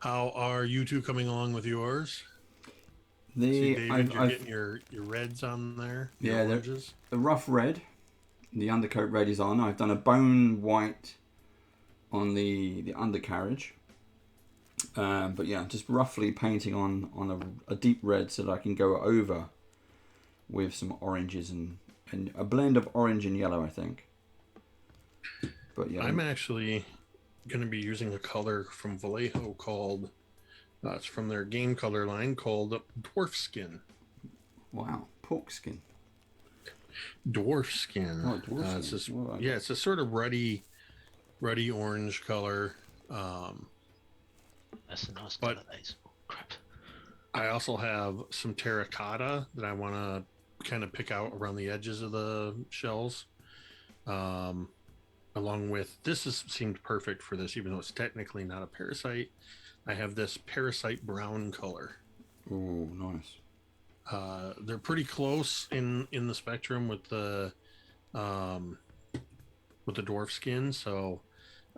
How are you two coming along with yours? See, David, you're getting your reds on there. Yeah, your oranges. The rough red, the undercoat red is on. I've done a bone white on the undercarriage. But yeah, just roughly painting on a deep red so that I can go over with some oranges and a blend of orange and yellow, I think. But yeah, I'm actually going to be using a color from Vallejo called, it's from their game color line called Dwarf Skin. Wow, pork skin. Dwarf Skin. Oh, dwarf It's skin. this, Well, it's a sort of ruddy orange color. That's a nice But- colour, that is. Oh, crap. I also have some terracotta that I want to kind of pick out around the edges of the shells. Along with seemed perfect for this, even though it's technically not a parasite. I have this parasite brown color. Oh, nice. They're pretty close in the spectrum with the dwarf skin, so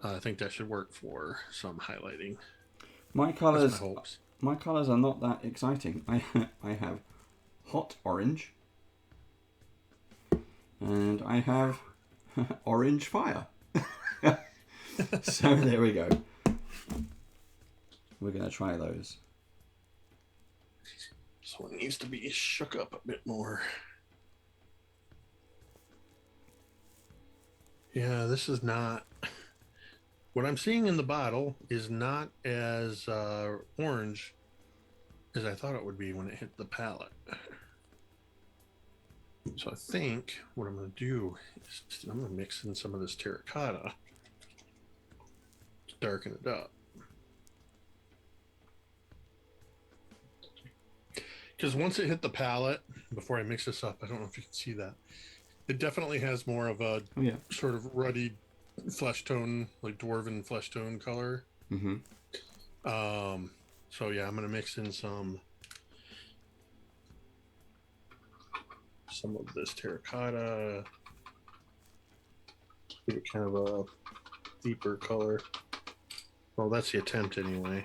I think that should work for some highlighting. My colours, That's my hopes. my colours are not that exciting. I have hot orange, and I have orange fire. So there we go. We're gonna try those. So it needs to be shook up a bit more. Yeah, this is not. What I'm seeing in the bottle is not as orange as I thought it would be when it hit the palate. So I think what I'm going to do is I'm going to mix in some of this terracotta to darken it up. Because once it hit the palate, before I mix this up, I don't know if you can see that, it definitely has more of a Oh yeah. sort of ruddy flesh tone, like dwarven flesh tone color. Mm-hmm. So yeah, I'm gonna mix in some of this terracotta, give it kind of a deeper color. Well, that's the attempt anyway.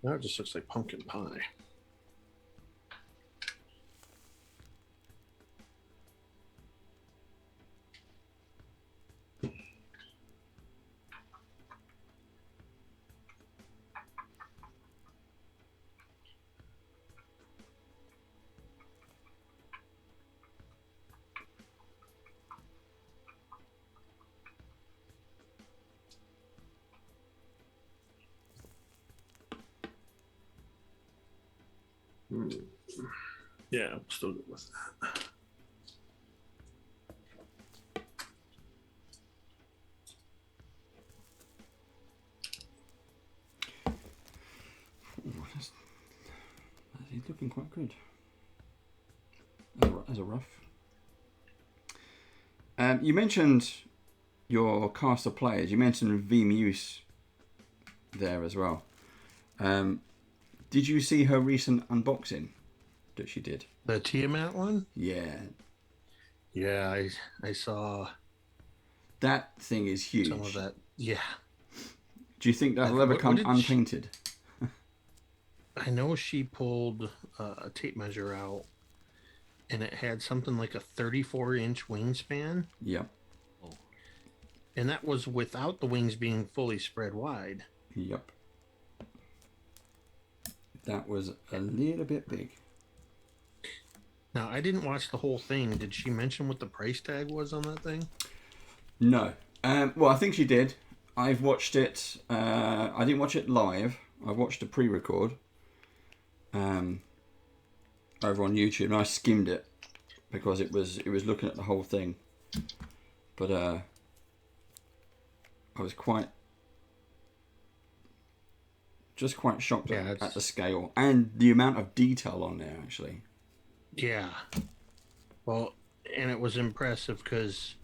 Now it just looks like pumpkin pie. Yeah, I'm still good with that. Ooh, that's looking quite good. As a rough. You mentioned your cast of players. You mentioned V Muse there as well. Did you see her recent unboxing that she did? The Tiamat one? Yeah. Yeah, I saw That thing is huge. some of that. Yeah. Do you think that'll ever What come did unpainted? I know she pulled a tape measure out and it had something like a 34-inch wingspan. Yep. And that was without the wings being fully spread wide. Yep. That was a little bit big. Now, I didn't watch the whole thing. Did she mention what the price tag was on that thing? No. Well, I think she did. I've watched it. I didn't watch it live. I watched a pre-record over on YouTube, and I skimmed it because it was looking at the whole thing. But I was quite shocked at the scale and the amount of detail on there, actually. Yeah. Well, and it was impressive because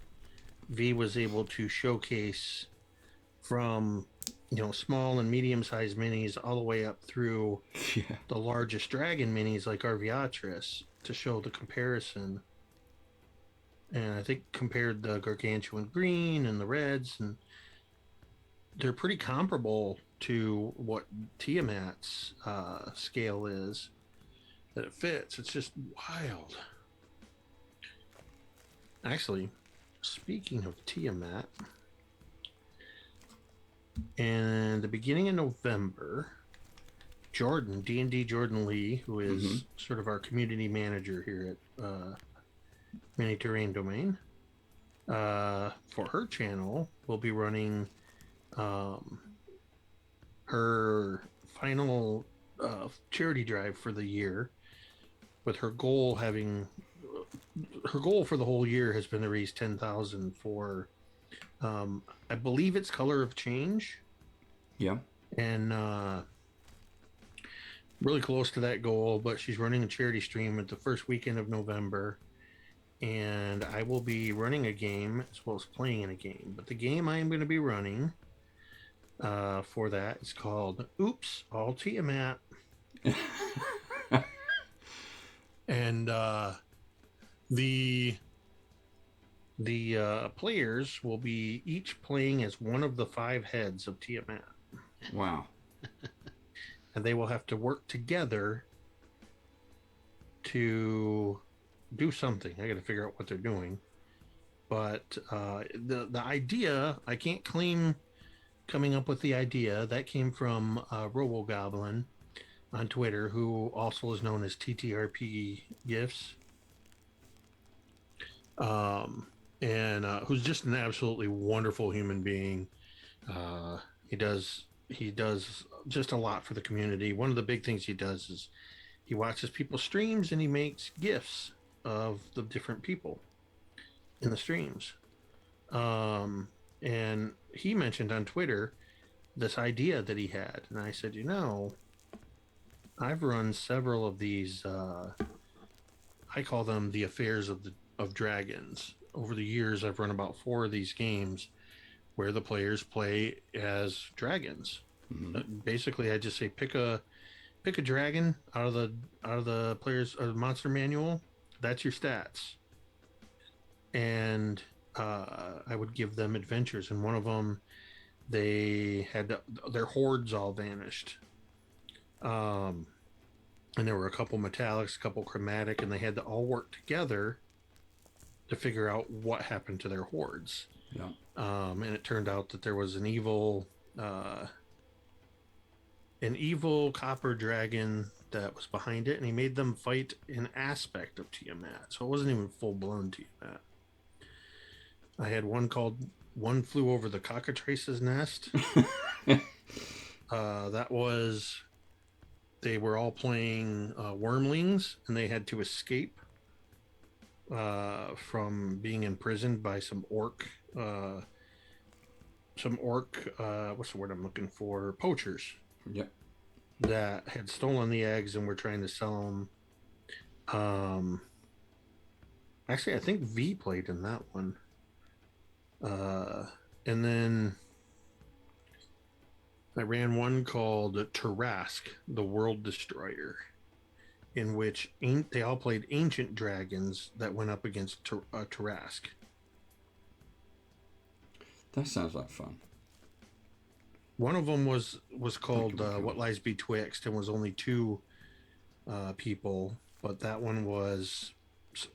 V was able to showcase from, small and medium-sized minis all the way up through Yeah. the largest dragon minis like Arviatris to show the comparison. And I think compared the gargantuan green and the reds, and they're pretty comparable to what Tiamat's scale is. That it fits. It's just wild. Actually, speaking of Tiamat, in the beginning of November, Jordan, D&D Jordan Lee, who is sort of our community manager here at Mini Terrain Domain, for her channel, will be running her final charity drive for the year, with her goal for the whole year has been to raise $10,000 for I believe it's Color of Change, Yeah. and really close to that goal. But she's running a charity stream at the first weekend of November, and I will be running a game as well as playing in a game. But the game I am going to be running for that is called Oops, All Tiamat. And the players will be each playing as one of the 5 heads of Tiamat. Wow. And they will have to work together to do something. I got to figure out what they're doing. But the idea, I can't claim coming up with the idea. That came from Robo Goblin on Twitter, who also is known as TTRP Gifts. And who's just an absolutely wonderful human being. He does just a lot for the community. One of the big things he does is he watches people's streams and he makes gifts of the different people in the streams. And he mentioned on Twitter this idea that he had, and I said, I've run several of these. I call them the affairs of dragons. Over the years, I've run about 4 of these games where the players play as dragons. Basically, I just say pick a dragon out of the player's monster manual. That's your stats, and I would give them adventures. And one of them, they had their hordes all vanished. And there were a couple metallics, a couple chromatic, and they had to all work together to figure out what happened to their hordes. Yeah. And it turned out that there was an evil copper dragon that was behind it, and he made them fight an aspect of Tiamat. So it wasn't even full-blown Tiamat. I had one called One Flew Over the Cockatrice's Nest. That was... They were all playing wormlings, and they had to escape from being imprisoned by some orc. What's the word I'm looking for? Poachers. Yep. That had stolen the eggs and were trying to sell them. Actually, I think V played in that one. And then I ran one called Tarask, the World Destroyer, in which they all played ancient dragons that went up against Tarask. That sounds like fun. One of them was called What Lies Betwixt, and was only 2 people, but that one was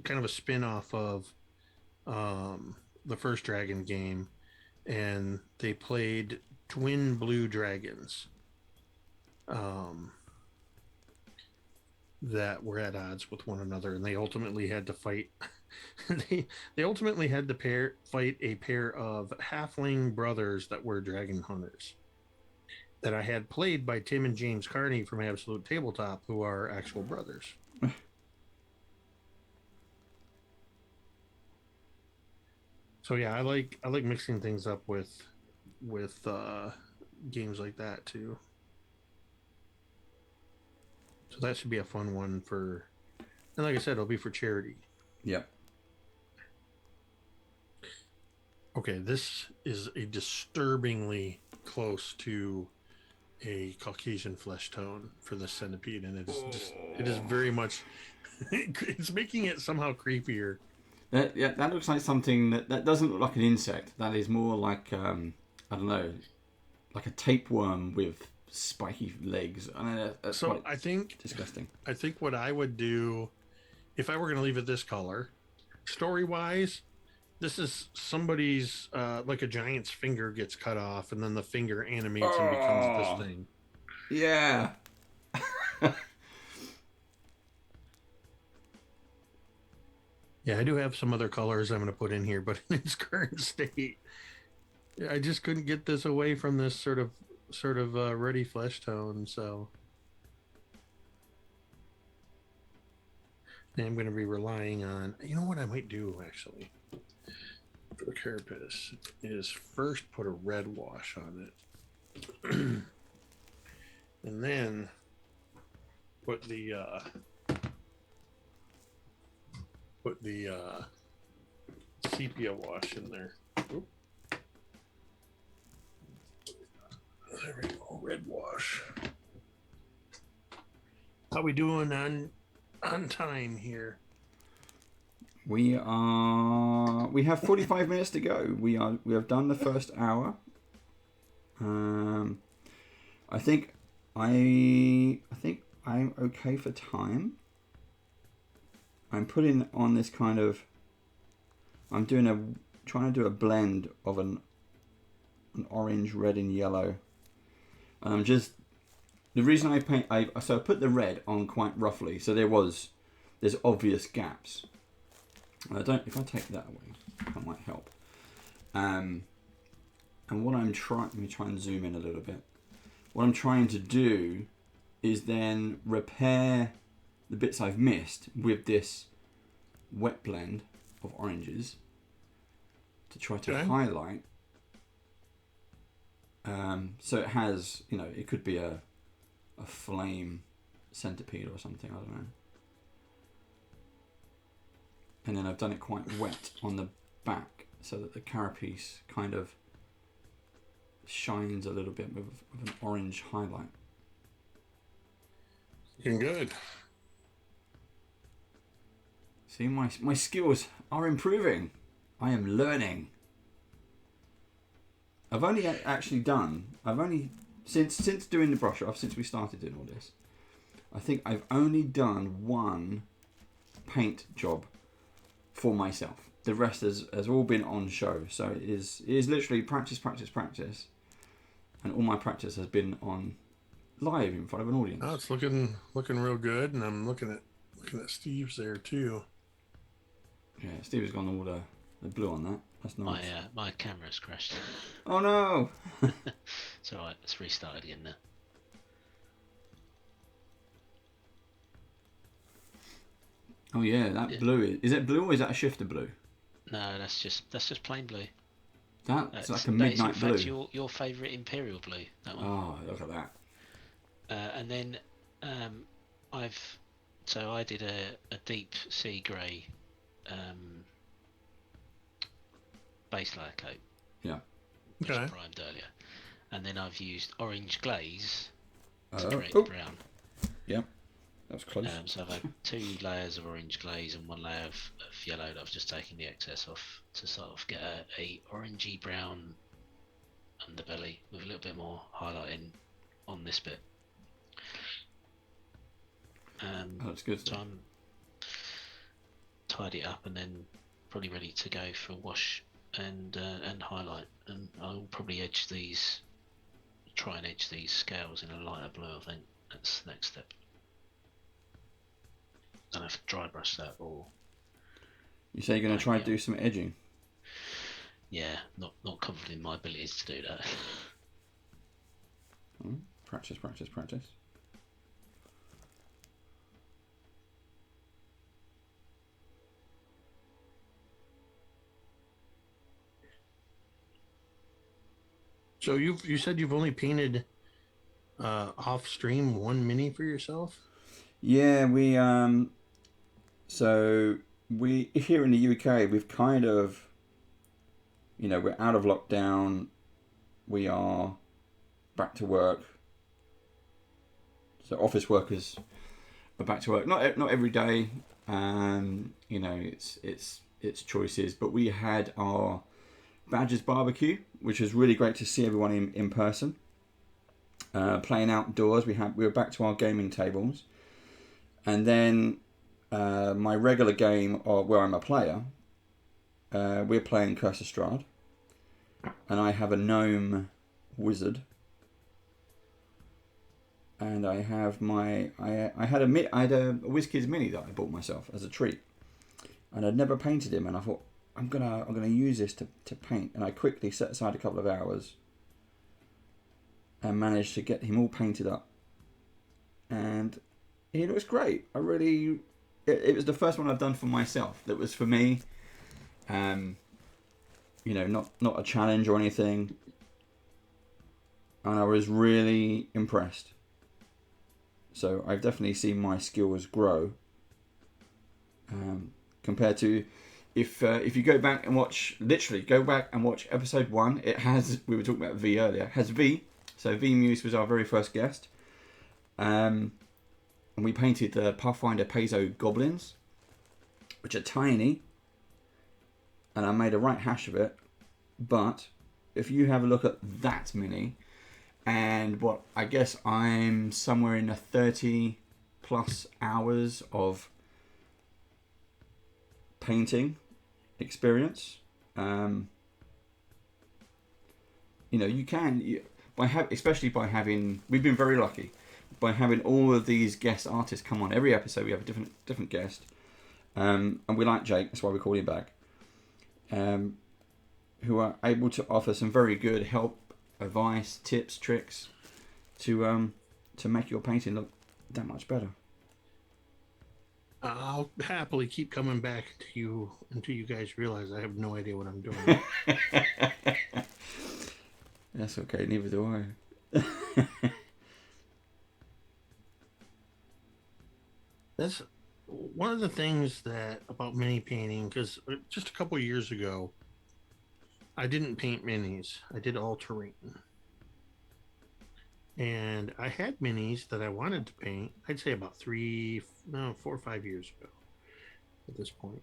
kind of a spin-off of the first dragon game, and they played twin blue dragons that were at odds with one another, and they ultimately had to fight. they ultimately had to fight a pair of halfling brothers that were dragon hunters that I had played by Tim and James Carney from Absolute Tabletop, who are actual brothers. So yeah, I like mixing things up with games like that too. So that should be a fun one for, and like I said, it'll be for charity. Yep. Okay, this is a disturbingly close to a Caucasian flesh tone for the centipede, and it is very much it's making it somehow creepier. That looks like something that doesn't look like an insect. That is more like I don't know, like a tapeworm with spiky legs. I know that's so I think disgusting. I think what I would do if I were going to leave it this color, story-wise, this is somebody's like a giant's finger gets cut off, and then the finger animates and becomes this thing. Yeah. Yeah, I do have some other colors I'm going to put in here, but in its current state, I just couldn't get this away from this sort of ruddy flesh tone. So I'm going to be relying on, you know what I might do actually for the carapace is first put a red wash on it, And then put the sepia wash in there. Oop. There we go, red wash. How we doing on time here? We have 45 minutes to go. We have done the first hour. I think I'm okay for time. I'm putting on this kind of. I'm trying to do a blend of an orange, red, and yellow. And I'm just the reason I put the red on quite roughly. So there's obvious gaps. If I take that away, that might help. And what I'm trying, let me try and zoom in a little bit. What I'm trying to do is then repair the bits I've missed with this wet blend of oranges to try to highlight. So it has, it could be a flame centipede or something, I don't know. And then I've done it quite wet on the back so that the carapace kind of shines a little bit with an orange highlight. Looking good. See, my skills are improving. I am learning. I've only since doing the brush off, since we started doing all this, I think I've only done one paint job for myself. The rest has all been on show. So it is literally practice, and all my practice has been on live in front of an audience. Oh, it's looking real good, and I'm looking at Steve's there too. Yeah, Steve has gone all the blue on that. That's nice. My camera's crashed. Oh no! It's alright, let's restart again now. Oh yeah, blue is it blue or is that a shifter blue? No, that's just plain blue. That's like a midnight blue. In fact, your favourite imperial blue. That one. Oh, look at that. And then I did a deep sea grey base layer coat. Yeah. Which I primed earlier, and then I've used orange glaze to create the brown. Yeah. That was close. So I've had 2 layers of orange glaze and 1 layer of yellow that I've just taken the excess off to sort of get a orangey brown underbelly with a little bit more highlighting on this bit. That's good. So I'm tidy it up and then probably ready to go for wash and highlight, and I'll probably try and edge these scales in a lighter blue. I think that's the next step. Don't have to dry brush that or. You say you're going to try and do some edging? Yeah, not confident in my abilities to do that. Practice. So you said you've only painted off stream 1 mini for yourself? Yeah, we here in the UK, we've kind of, we're out of lockdown. We are back to work. So office workers are back to work. Not every day. It's choices. But we had our Badgers barbecue, which was really great to see everyone in person. Playing outdoors, we were back to our gaming tables. And then my regular game, where I'm a player, we're playing Curse of Strahd, and I have a gnome wizard, and I have I had a WizKids mini that I bought myself as a treat, and I'd never painted him, and I thought I'm gonna use this to paint, and I quickly set aside a couple of hours and managed to get him all painted up, and he looks great. It was the first one I've done for myself. That was for me. Not a challenge or anything. and I was really impressed. So I've definitely seen my skills grow compared to if you go back and watch, literally go back and watch episode 1. It has, we were talking about V earlier, it has V. So V Muse was our very first guest. And we painted the Pathfinder Paizo goblins, which are tiny. And I made a right hash of it. But if you have a look at that mini, and what I guess I'm somewhere in the 30 plus hours of painting experience. You know, you can especially by having, we've been very lucky by having all of these guest artists come on every episode. We have a different guest, and we like Jake, that's why we call him back. Who are able to offer some very good help, advice, tips, tricks to make your painting look that much better. I'll happily keep coming back to you until you guys realize I have no idea what I'm doing. That's okay, neither do I. That's one of the things that about mini painting, because just a couple years ago, I didn't paint minis. I did all terrain. And I had minis that I wanted to paint, I'd say about 4 or 5 years ago at this point.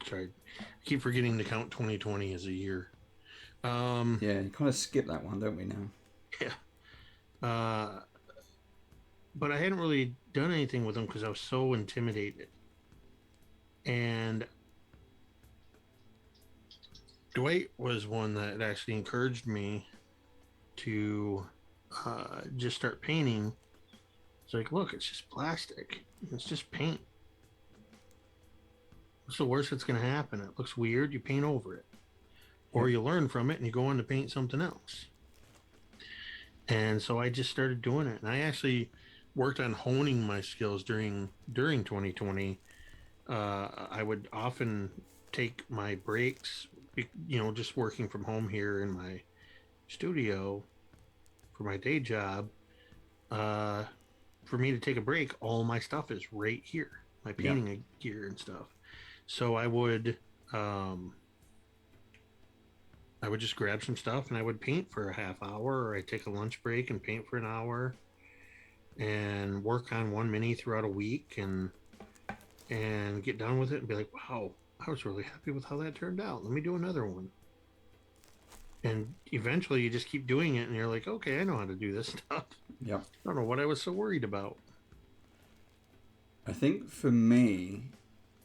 Sorry, I keep forgetting to count 2020 as a year. Yeah, you kind of skip that one, don't we now? Yeah. But I hadn't really done anything with them because I was so intimidated. And Dwight was one that actually encouraged me to just start painting. It's like, look, it's just plastic. It's just paint. What's the worst that's going to happen? It looks weird. You paint over it. Or you learn from it and you go on to paint something else. And so I just started doing it. And I actually worked on honing my skills during 2020. I would often take my breaks, you know, just working from home here in my studio for my day job. For me to take a break, all my stuff is right here, my painting gear and stuff. So I would just grab some stuff and I would paint for a half hour, or I'd take a lunch break and paint for an hour and work on one mini throughout a week and get done with it and be like, wow, I was really happy with how that turned out. Let me do another one. And eventually you just keep doing it and you're like, okay, I know how to do this stuff. Yeah. I don't know what I was so worried about. I think for me,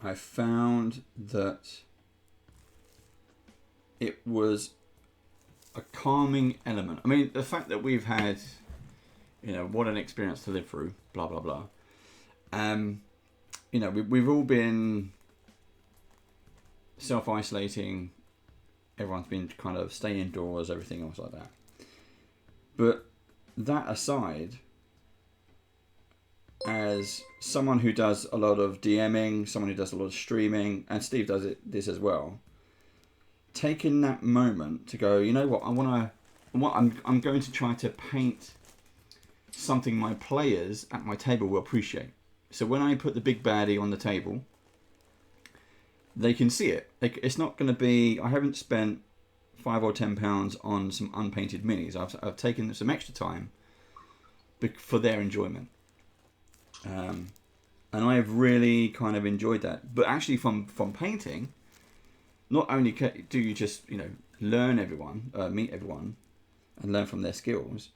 I found that it was a calming element. I mean, the fact that we've had, you know, what an experience to live through, blah, blah, blah. You know, we've all been self-isolating. Everyone's been kind of stay indoors, everything else like that. But that aside, as someone who does a lot of DMing, someone who does a lot of streaming, and Steve does this as well, taking that moment to go, you know what, I'm going to try to paint something my players at my table will appreciate. So when I put the big baddie on the table, they can see it. It's not going to be, I haven't spent £5 or £10 on some unpainted minis. I've taken some extra time for their enjoyment. And I've really kind of enjoyed that. But actually from painting, not only do you just, you know, meet everyone and learn from their skills,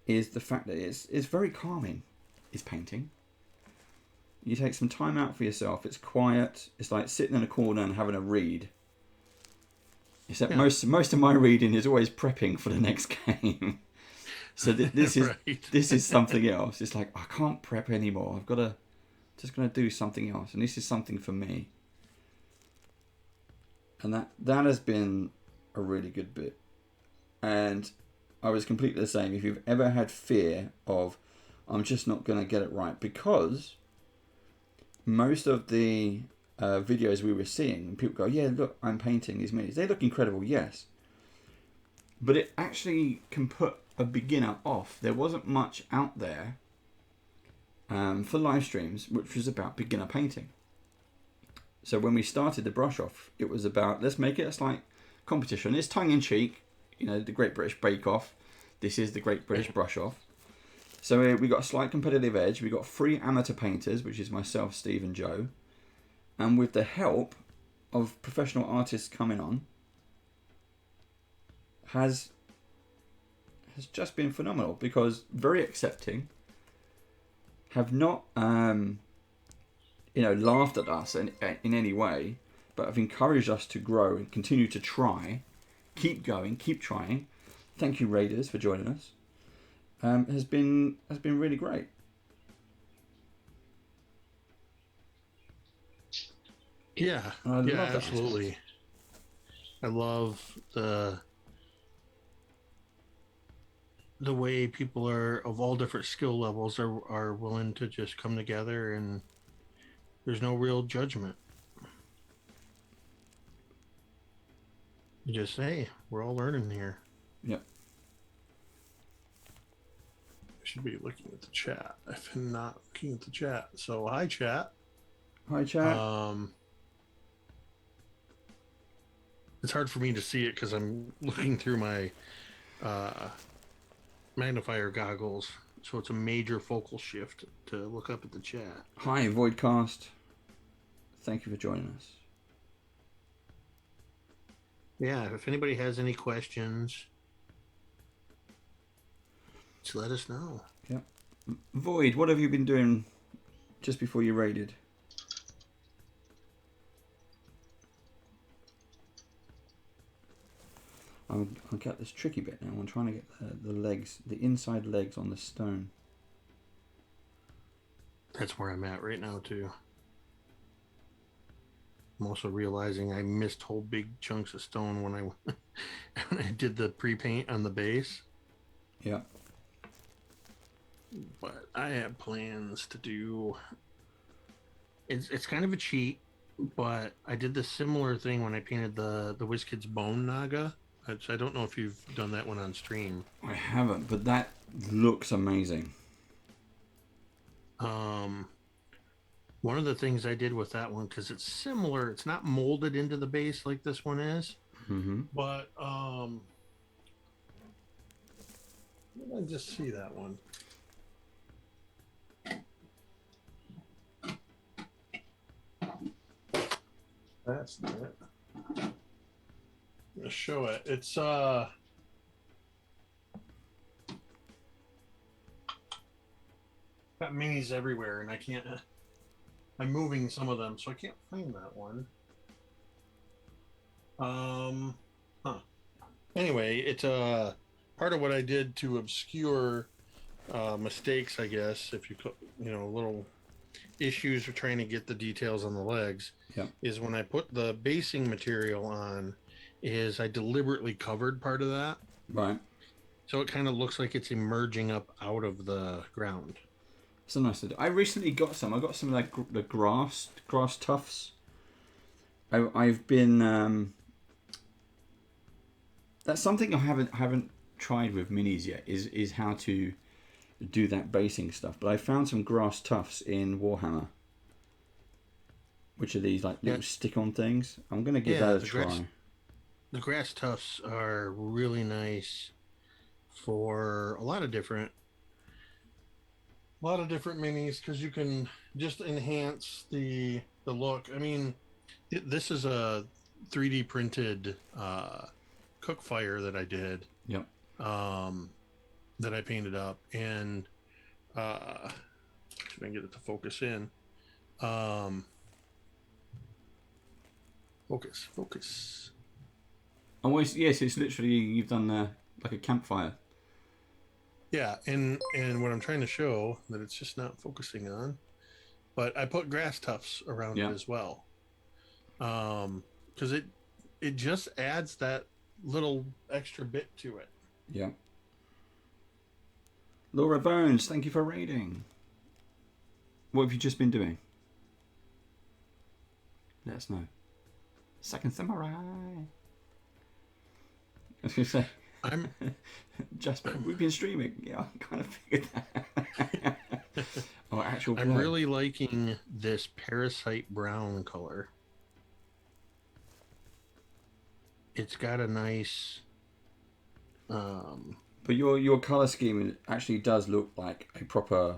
is the fact that it's very calming, is painting. You take some time out for yourself. It's quiet. It's like sitting in a corner and having a read. Except most of my reading is always prepping for the next game. So this is Right. This is something else. It's like I can't prep anymore. Just gonna do something else, and this is something for me. And that has been a really good bit. And I was completely the same. If you've ever had fear of, I'm just not gonna get it right, because most of the videos we were seeing, people go, yeah, look, I'm painting these minis. They look incredible, yes. But it actually can put a beginner off. There wasn't much out there for live streams which was about beginner painting. So when we started the brush off, it was about, let's make it a slight competition. It's tongue in cheek, you know, the Great British Bake Off. This is the Great British Brush Off. So we got a slight competitive edge. We got 3 amateur painters, which is myself, Steve, and Joe. And with the help of professional artists coming on, has just been phenomenal, because very accepting, have not laughed at us in any way, but have encouraged us to grow and continue to try, keep going, keep trying. Thank you, Raiders, for joining us. Has been really great. Yeah, Love that absolutely. I love the way people are of all different skill levels are willing to just come together, and there's no real judgment. You just say, we're all learning here. Yep. I should be looking at the chat. I've been not looking at the chat. So hi, chat. Hi, chat. It's hard for me to see it because I'm looking through my magnifier goggles, so it's a major focal shift to look up at the chat. Hi, Voidcast. Thank you for joining us. Yeah, if anybody has any questions, just let us know. Yep. Void, what have you been doing just before you raided? I'll get this tricky bit now. I'm trying to get the legs, the inside legs on the stone. That's where I'm at right now, too. I'm also realizing I missed whole big chunks of stone when I did the pre-paint on the base. Yeah. But I have plans to do... It's kind of a cheat, but I did the similar thing when I painted the WizKids Bone Naga. I don't know if you've done that one on stream. I haven't, but that looks amazing. One of the things I did with that one, because it's similar, it's not molded into the base like this one is, but did I just see that one? That's not it. I'm gonna show it. It's got minis everywhere, and I can't. I'm moving some of them, so I can't find that one. Anyway, it's part of what I did to obscure mistakes, I guess, if you little issues with trying to get the details on the legs. Yep. Is when I put the basing material on, is I deliberately covered part of that. Right. So it kind of looks like it's emerging up out of the ground. So nice to do. I recently got some. I got some of the grass tufts. I've been. That's something I haven't tried with minis yet. Is how to do that basing stuff. But I found some grass tufts in Warhammer, which are these like little stick-on things. I'm gonna give that a try. The grass tufts are really nice for a lot of different minis, because you can just enhance the look. I mean, this is a 3D printed cook fire that I did. Yep. That I painted up, and see if I can get it to focus in. Focus. Always, yes. It's literally you've done like a campfire. Yeah, and what I'm trying to show that it's just not focusing on, but I put grass tufts around it as well, because it just adds that little extra bit to it. Yeah. Laura Bones, thank you for raiding. What have you just been doing? Let us know. Second Samurai. I was going to say. I'm Jasper, we've been streaming. Yeah, I kind of figured that. Oh, actual play. I'm really liking this Parasite brown color. It's got a nice But your color scheme actually does look like a proper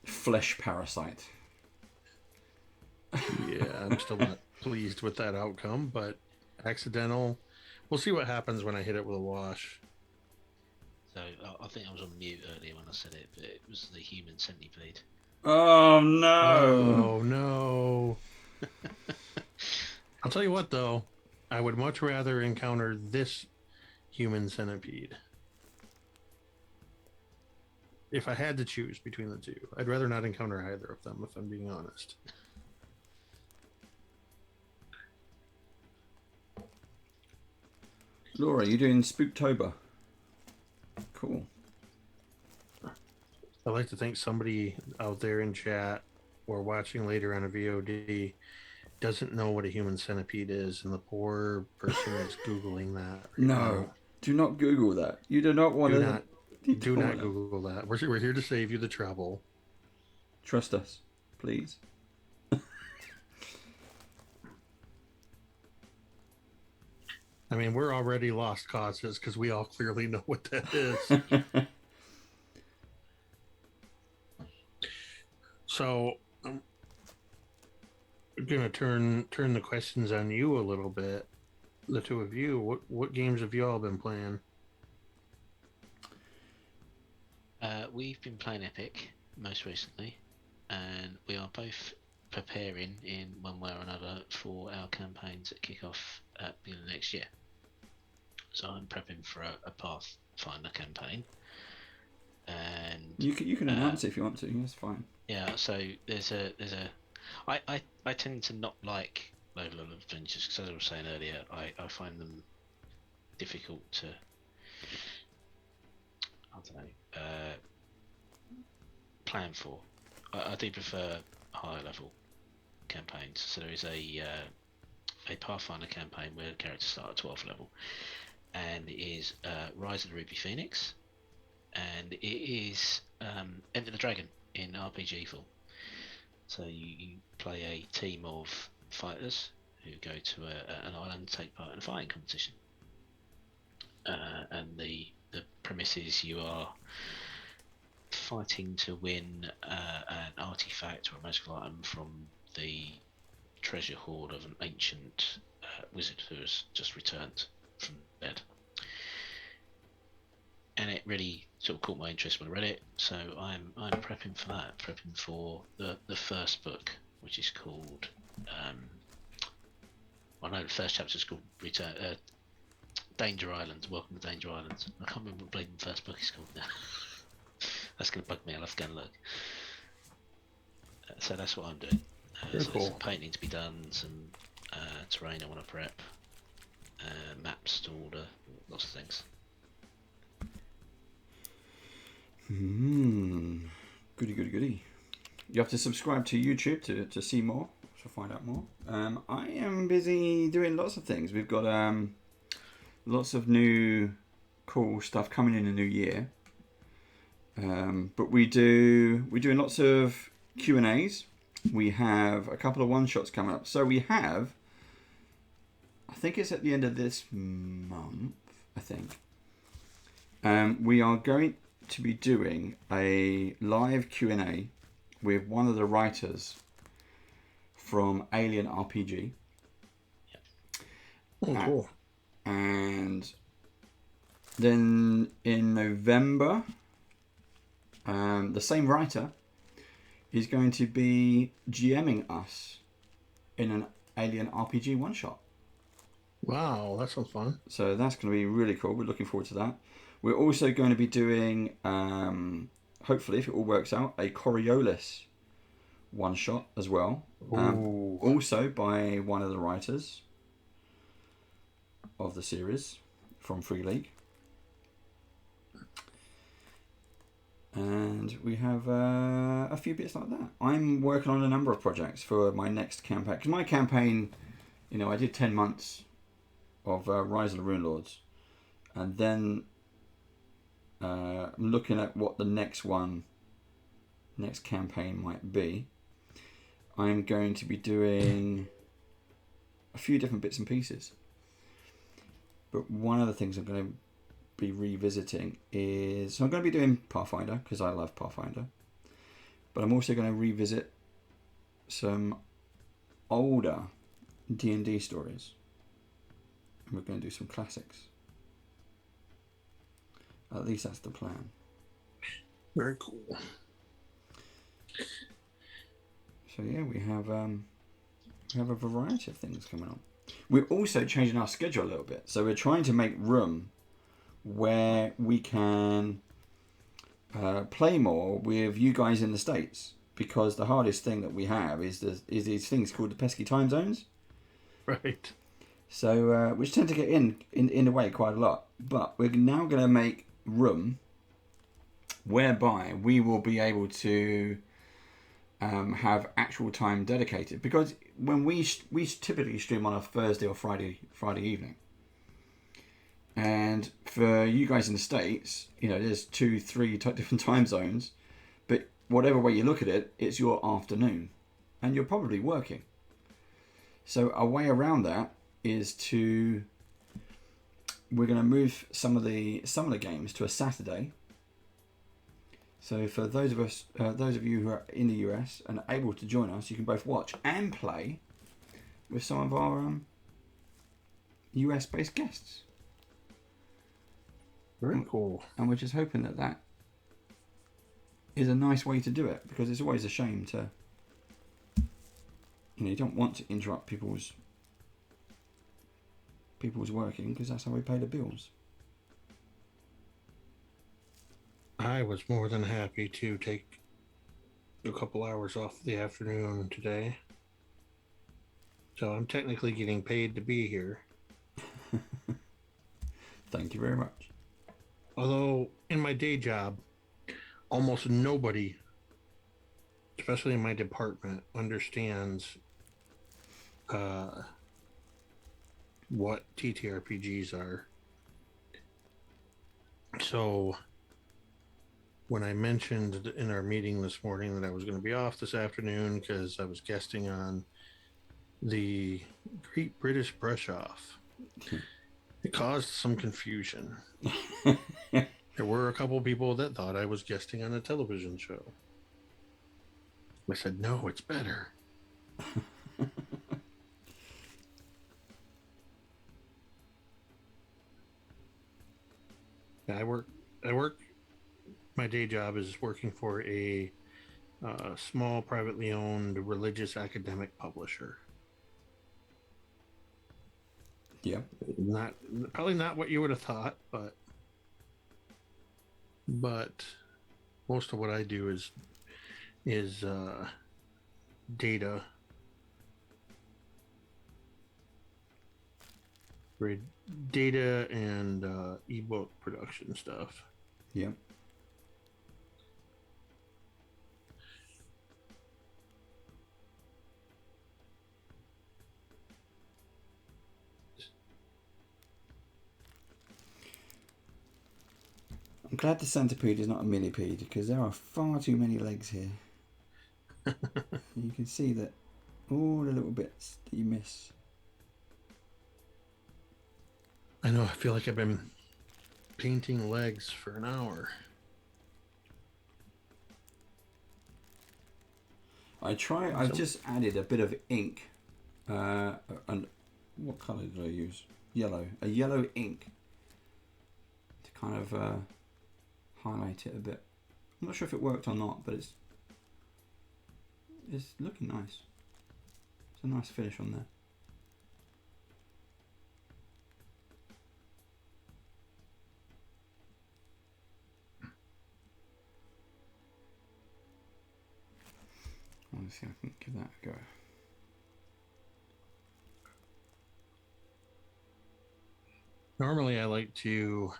flesh parasite. yeah, I'm still not pleased with that outcome, but accidental. We'll see what happens when I hit it with a wash. So I think I was on mute earlier when I said it, but it was the human centipede. Oh no! Oh no. I'll tell you what though, I would much rather encounter this human centipede. If I had to choose between the two, I'd rather not encounter either of them, if I'm being honest. Laura, you doing Spooktober? Cool. I'd like to think somebody out there in chat or watching later on a VOD doesn't know what a human centipede is, and the poor person is Googling that right No, now. do not Google that. You do not want to. Do not Google that. We're here to save you the trouble. Trust us, please. I mean, we're already lost causes because we all clearly know what that is. So I'm gonna turn the questions on you a little bit. The two of you, what games have you all been playing? We've been playing Epic most recently, and we are both preparing in one way or another for our campaigns that kick off at the beginning of next year. So I'm prepping for a Pathfinder campaign, and you can announce it if you want to. That's fine. yeah. So there's a I tend to not like low level adventures because, as I was saying earlier, I find them difficult to, I don't know, plan for. I do prefer higher level campaigns. So there is a Pathfinder campaign where the characters start at 12th level, and it is Rise of the Ruby Phoenix, and it is Enter the Dragon in RPG form. So you play a team of fighters who go to an island to take part in a fighting competition, and the premise is you are fighting to win an artifact or a magical item from the treasure hoard of an ancient wizard who has just returned from bed. And it really sort of caught my interest when I read it, so I'm prepping for that, prepping for the first book, which is called I know the first chapter is called Danger Island. Welcome to Danger Island. I can't remember what the first book is called now. That's going to bug me. I'll have to go and look. So that's what I'm doing. Very so cool. There's some painting to be done, some terrain I want to prep, maps to order, lots of things. Goody. You have to subscribe to YouTube to see more, to find out more. I am busy doing lots of things. We've got lots of new cool stuff coming in the new year. But we're doing lots of Q&As. We have a couple of one-shots coming up. So we have, I think it's at the end of this month, I think. We are going to be doing a live Q&A with one of the writers from Alien RPG. Oh, cool. And then in November, the same writer is going to be GMing us in an Alien RPG one-shot. Wow, that sounds fun. So that's going to be really cool. We're looking forward to that. We're also going to be doing, hopefully, if it all works out, a Coriolis one-shot as well. Also by one of the writers of the series from Free League. And we have a few bits like that. I'm working on a number of projects for my next campaign. Because my campaign, I did 10 months Rise of the Rune Lords, and then I'm looking at what the next campaign might be. I'm going to be doing a few different bits and pieces, but one of the things I'm going to be revisiting is, so I'm going to be doing Pathfinder because I love Pathfinder, but I'm also going to revisit some older D&D stories, and we're going to do some classics. At least that's the plan. Very cool. So yeah, we have a variety of things coming on. We're also changing our schedule a little bit, so we're trying to make room where we can play more with you guys in the States, because the hardest thing that we have is these things called the pesky time zones. Right. So which tend to get in the way quite a lot. But we're now going to make room whereby we will be able to have actual time dedicated, because when we typically stream on a Thursday or Friday evening, and for you guys in the States, there's 2-3 different time zones, but whatever way you look at it, it's your afternoon, and you're probably working. So a way around that is we're going to move some of the games to a Saturday. So for those of you who are in the US and are able to join us, you can both watch and play with some of our US based guests. Very cool. And we're just hoping that is a nice way to do it, because it's always a shame to, you don't want to interrupt people's working, because that's how we pay the bills. I was more than happy to take a couple hours off the afternoon today. So I'm technically getting paid to be here. Thank you very much. Although in my day job, almost nobody, especially in my department, understands what TTRPGs are. So when I mentioned in our meeting this morning that I was going to be off this afternoon because I was guesting on the Great British Brush Off, it caused some confusion. There were a couple people that thought I was guesting on a television show. I said, no, it's better. I work. My day job is working for a small, privately owned religious academic publisher. Yeah. Probably not what you would have thought, but most of what I do is data. Data and ebook production stuff. Yeah. I'm glad the centipede is not a millipede, because there are far too many legs here. You can see that all the little bits that you miss. I know, I feel like I've been painting legs for an hour. I've just added a bit of ink. And what colour did I use? Yellow. A yellow ink to kind of highlight it a bit. I'm not sure if it worked or not, but it's looking nice. It's a nice finish on there. Let's see if I can give that a go. Normally I like to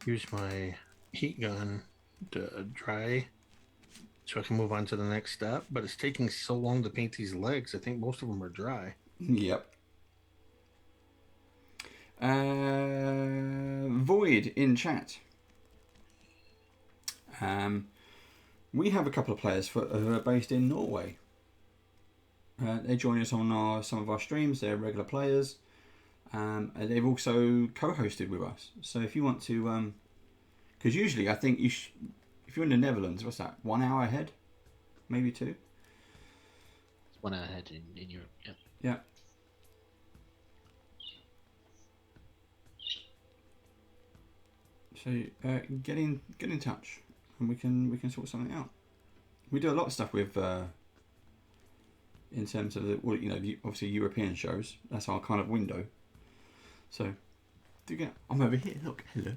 use my heat gun to dry so I can move on to the next step, but it's taking so long to paint these legs. I think most of them are dry. Yep. Void in chat. We have a couple of players who are based in Norway. They join us on some of our streams. They're regular players. And they've also co-hosted with us. So if you want to, because usually I think if you're in the Netherlands, what's that? 1 hour ahead, maybe 2. It's 1 hour ahead in Europe. Yeah. Yeah. So get in touch, and we can sort something out. We do a lot of stuff with in terms of the obviously European shows. That's our kind of window. So I'm over here. Look, hello.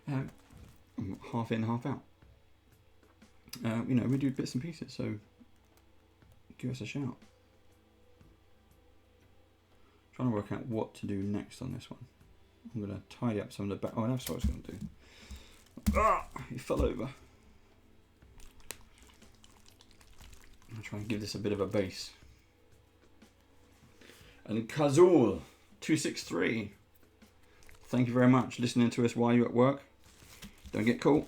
I'm half in, half out. We do bits and pieces. So give us a shout. Trying to work out what to do next on this one. I'm going to tidy up some of the back. Oh, that's what I was going to do. Ah, he fell over. I'll try and give this a bit of a base. And Kazul 263. Thank you very much listening to us while you're at work. Don't get caught.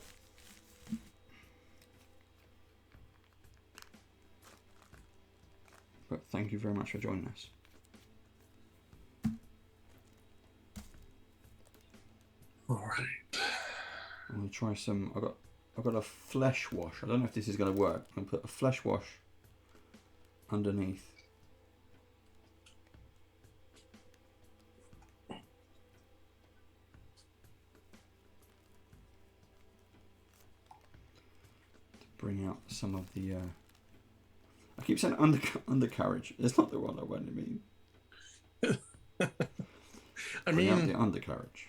But thank you very much for joining us. All right. I'm gonna try some. I've got a flesh wash. I don't know if this is gonna work. I'm gonna put a flesh wash underneath. To bring out some of the. I keep saying undercarriage. It's not the one I want to mean. Bring out the undercarriage.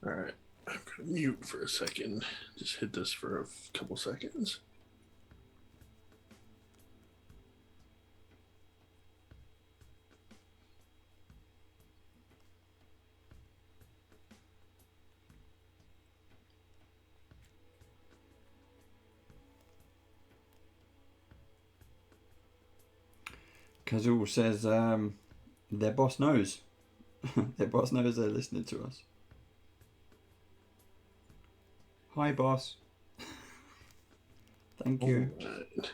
All right, I'm gonna mute for a second. Just hit this for a couple seconds. Kazul says their boss knows. Their boss knows they're listening to us. Hi, boss. Thank you. Right.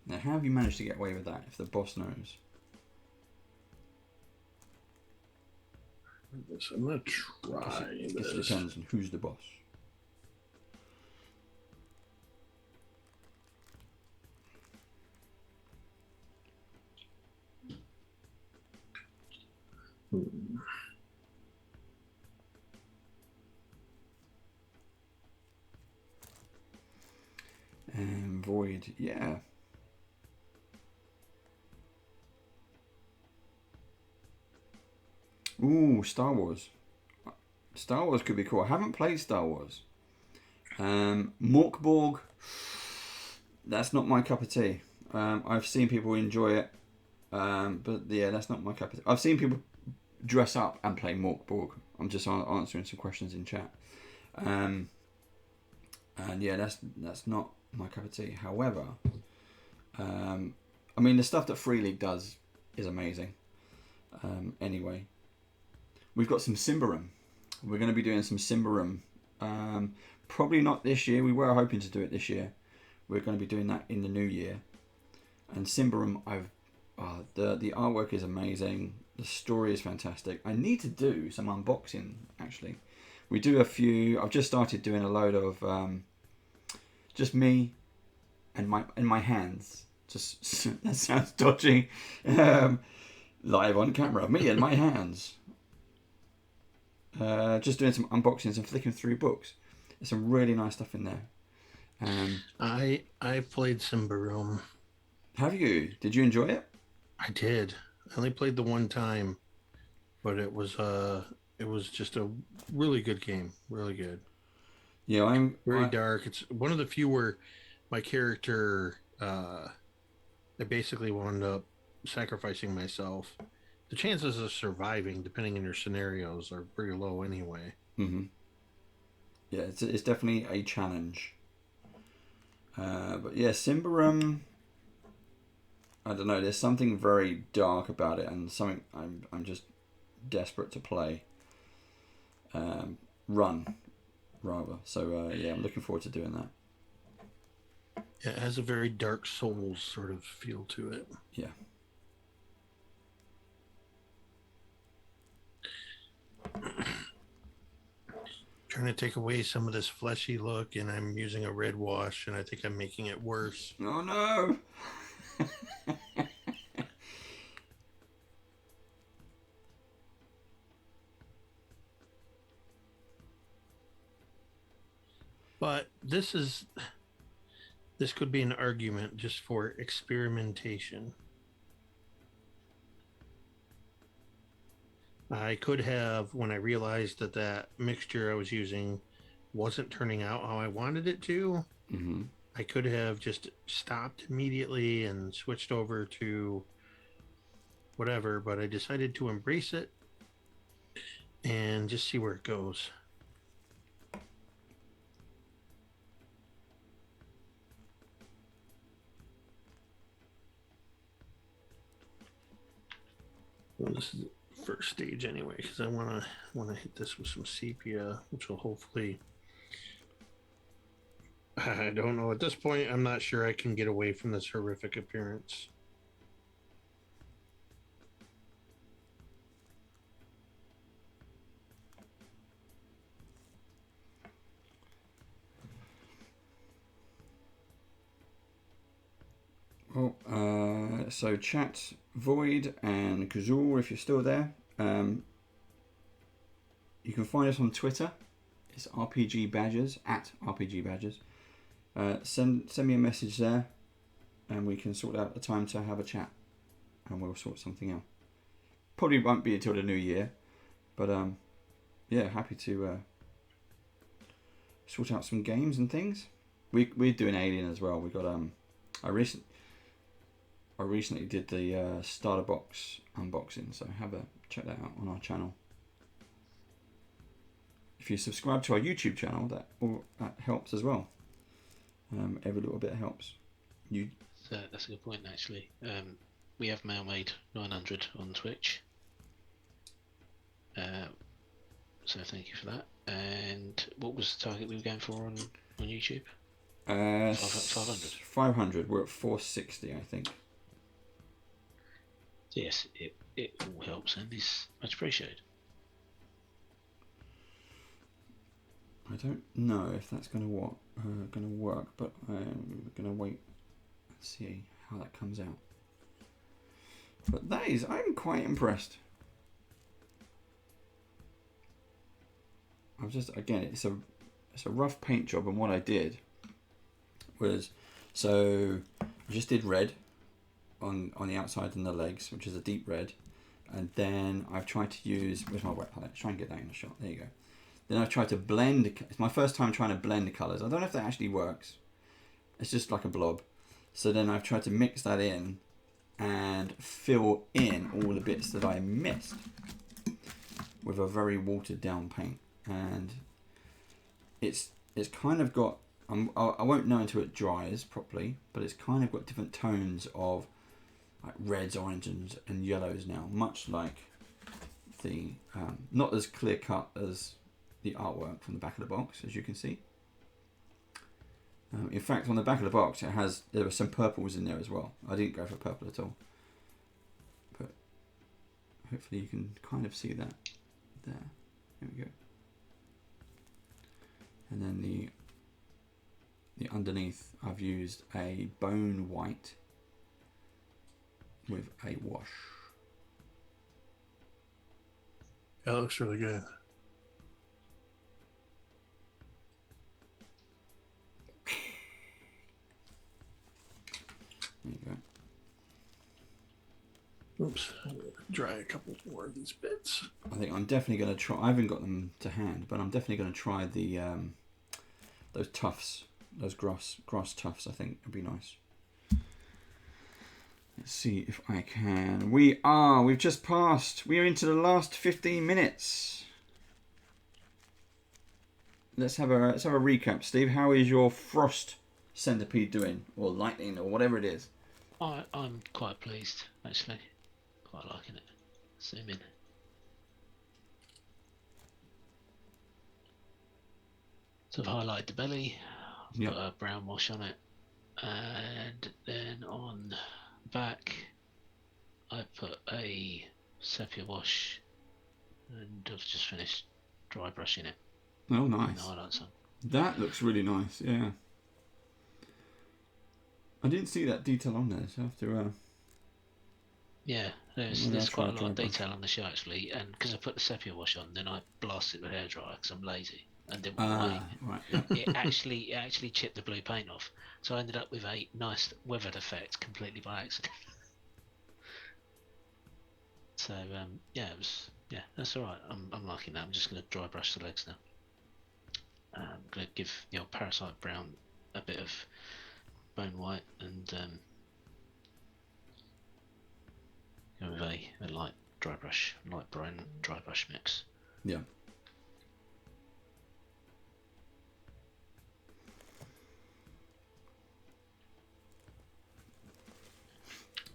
Now, how have you managed to get away with that if the boss knows? So I'm going to try I guess it this. depends on who's the boss. Void, yeah. Ooh, Star Wars. Star Wars could be cool. I haven't played Star Wars. Morkborg, that's not my cup of tea. I've seen people enjoy it, but yeah, that's not my cup of tea. I've seen people dress up and play Morkborg. I'm just answering some questions in chat. And yeah, that's not my cup of tea. However, I mean, the stuff that Free League does is amazing. Anyway, we've got some Symbaroum. We're going to be doing some Symbaroum. Probably not this year. We were hoping to do it this year. We're going to be doing that in the new year. And Symbaroum, the artwork is amazing. The story is fantastic. I need to do some unboxing, actually. We do a few. I've just started doing a load of just me and my hands. Just that sounds dodgy. Live on camera, me and my hands. Just doing some unboxings and flicking through books. There's some really nice stuff in there. I played Symbaroum. Have you? Did you enjoy it? I did. I only played the one time, but it was just a really good game. Really good. Yeah, I'm very dark. It's one of the few where my character, I basically wound up sacrificing myself the chances of surviving, depending on your scenarios, are pretty low anyway. Mm-hmm. Yeah, it's definitely a challenge. But yeah, Simba, I don't know. There's something very dark about it, and something I'm just desperate to play. Run, rather. So yeah, I'm looking forward to doing that. Yeah, it has a very Dark Souls sort of feel to it. Yeah. Trying to take away some of this fleshy look, and I'm using a red wash, and I think I'm making it worse. Oh no! But this could be an argument just for experimentation. I could have, when I realized that that mixture I was using wasn't turning out how I wanted it to, Mm-hmm. I could have just stopped immediately and switched over to whatever, but I decided to embrace it and just see where it goes. Well, this is the first stage anyway, because I want to hit this with some sepia, which will hopefully. I don't know. At this point, I'm not sure I can get away from this horrific appearance. Well, so chat, Void and Kazul, if you're still there, you can find us on Twitter. It's RPG Badgers, at RPG Badgers. Send me a message there, and we can sort out a time to have a chat, and we'll sort something out. Probably won't be until the new year, but yeah, happy to sort out some games and things. We're doing Alien as well. We got I recently did the starter box unboxing, so check that out on our channel. If you subscribe to our YouTube channel, that helps as well. Every little bit helps. That's a good point, actually. We have Mailmade 900 on Twitch. So thank you for that. And what was the target we were going for on YouTube? 500. 500. We're at 460, I think. Yes, it all helps and is much appreciated. I don't know if that's going to work, but I'm going to wait and see how that comes out. But I'm quite impressed. It's a rough paint job, and what I did was, so I just did red on the outside and the legs, which is a deep red, and then I've tried to use, where's my wet palette? Try and get that in the shot. There you go. Then I've tried to blend. It's my first time trying to blend the colours. I don't know if that actually works. It's just like a blob. So then I've tried to mix that in and fill in all the bits that I missed with a very watered down paint. And it's kind of got, I won't know until it dries properly, but it's kind of got different tones of like reds, oranges and yellows now, much like the not as clear cut as the artwork from the back of the box, as you can see. In fact, on the back of the box there were some purples in there as well. I didn't go for purple at all, but hopefully you can kind of see that there. There we go. And then the underneath, I've used a bone white with a wash. That looks really good. There you go. Oops, I'm gonna dry a couple more of these bits. I think I'm definitely going to try. I haven't got them to hand, but I'm definitely going to try the those tufts, those grass tufts. I think would be nice. Let's see if I can. We've just passed. We're into the last 15 minutes. Let's have a recap, Steve. How is your frost centipede doing, or lightning, or whatever it is? I'm quite pleased, actually. Quite liking it. Zoom in. So I've highlighted the belly, Yep. put a brown wash on it, and then on the back I put a sepia wash, and I've just finished dry brushing it. Oh, And the nice. highlights on. That looks really nice. Yeah. I didn't see that detail on there, so I have to. Yeah, there's Well, there's that's right, quite a lot of dry brush. detail on the show actually, and because I put the sepia wash on, then I blasted the hairdryer because I'm lazy and didn't want to wait. Right. Yeah. It actually chipped the blue paint off, so I ended up with a nice weathered effect completely by accident. So yeah, that's all right. I'm liking that. I'm just gonna dry brush the legs now. I'm gonna give Parasite Brown a bit of bone white and go with a light brown dry brush mix. Yeah.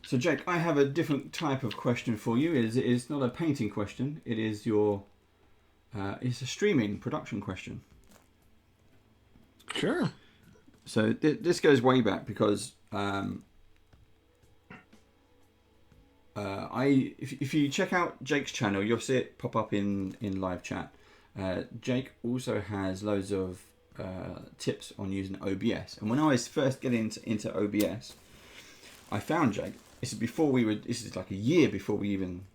So, Jake, I have a different type of question for you. It is not a painting question. It is it's a streaming production question. Sure. So this goes way back because if you check out Jake's channel, you'll see it pop up in live chat. Jake also has loads of tips on using OBS. And when I was first getting into OBS, I found Jake. This is like a year before we even